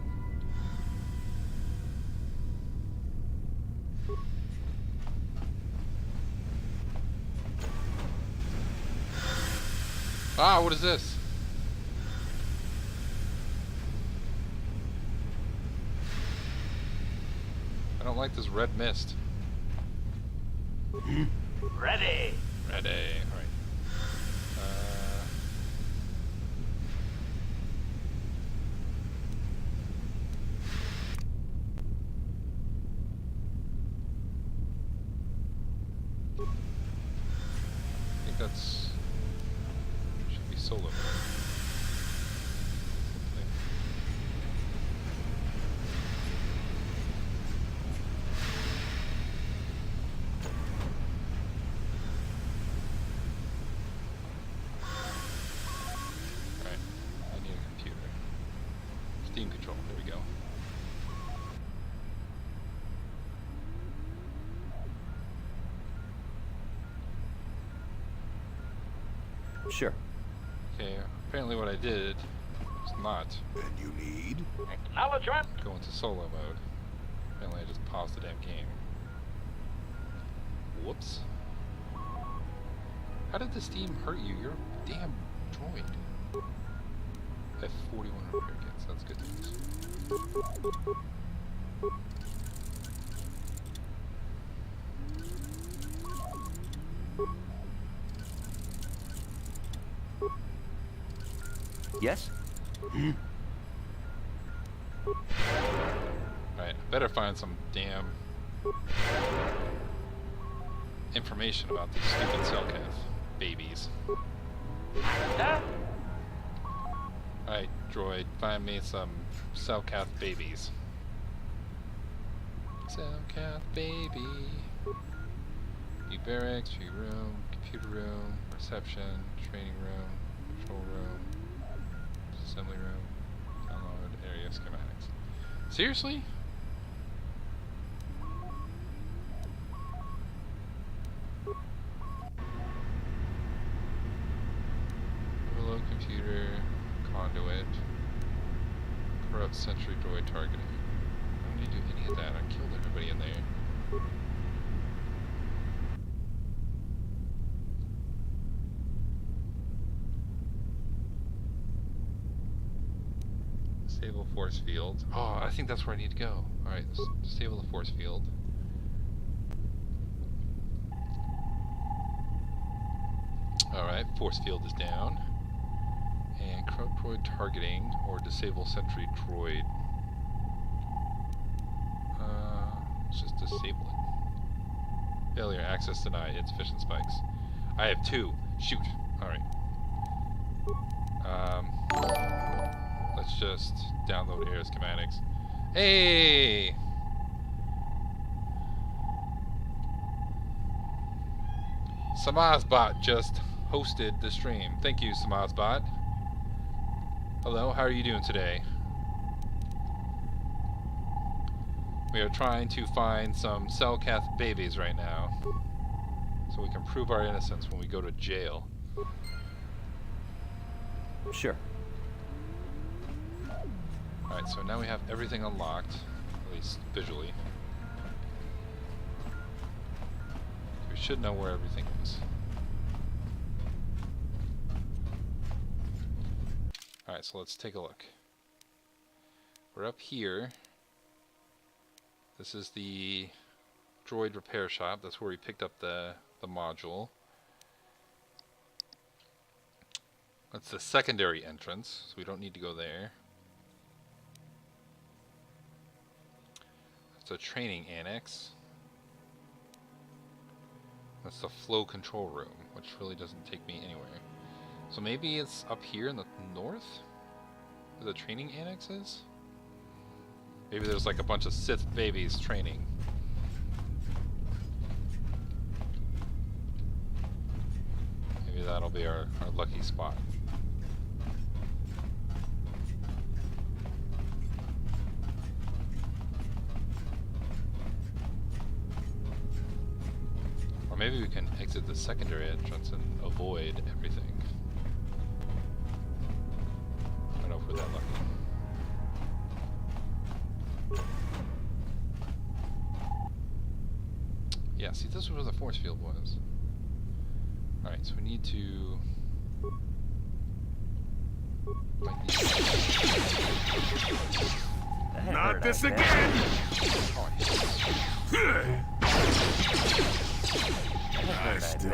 Ah, what is this? I don't like this red mist. Ready. Ready. Alright. I think that's... should be solo. Sure. Okay, apparently what I did was not. And you need? Acknowledgement. Go into solo mode. Apparently I just paused the damn game. Whoops. How did the steam hurt you? You're a damn droid. I have 41 repair kits. That's good news. Yes? Right, better find some damn information about these stupid Cellcath babies. Alright, droid, find me some Cellcath babies. Cellcath baby. New barracks, tree room, computer room, reception, training room, control room, assembly room, download, area schematics. Seriously? Overload computer, conduit, corrupt sentry droid targeting. I don't need to do any of that. I killed everybody in there. Disable force field. Oh, I think that's where I need to go. Alright, let's disable the force field. Alright, force field is down. And corrupt droid targeting or disable sentry droid. Let's just disable it. Failure, access denied, it's fission spikes. I have 2. Shoot. Alright. Let's just download area schematics. Hey! Samazbot just hosted the stream. Thank you, Samazbot. Hello, how are you doing today? We are trying to find some Cellcath babies right now, so we can prove our innocence when we go to jail. Sure. Alright, so now we have everything unlocked, at least visually. We should know where everything is. Alright, so let's take a look. We're up here. This is the droid repair shop. That's where we picked up the module. That's the secondary entrance, so we don't need to go there. That's a training annex. That's the flow control room, which really doesn't take me anywhere. So maybe it's up here in the north, where the training annex is? Maybe there's like a bunch of Sith babies training. Maybe that'll be our lucky spot. Or maybe we can exit the secondary entrance and avoid everything. I don't know if we're that lucky. Yeah, see, this is where the force field was. Alright, so we need to... Not this again! I still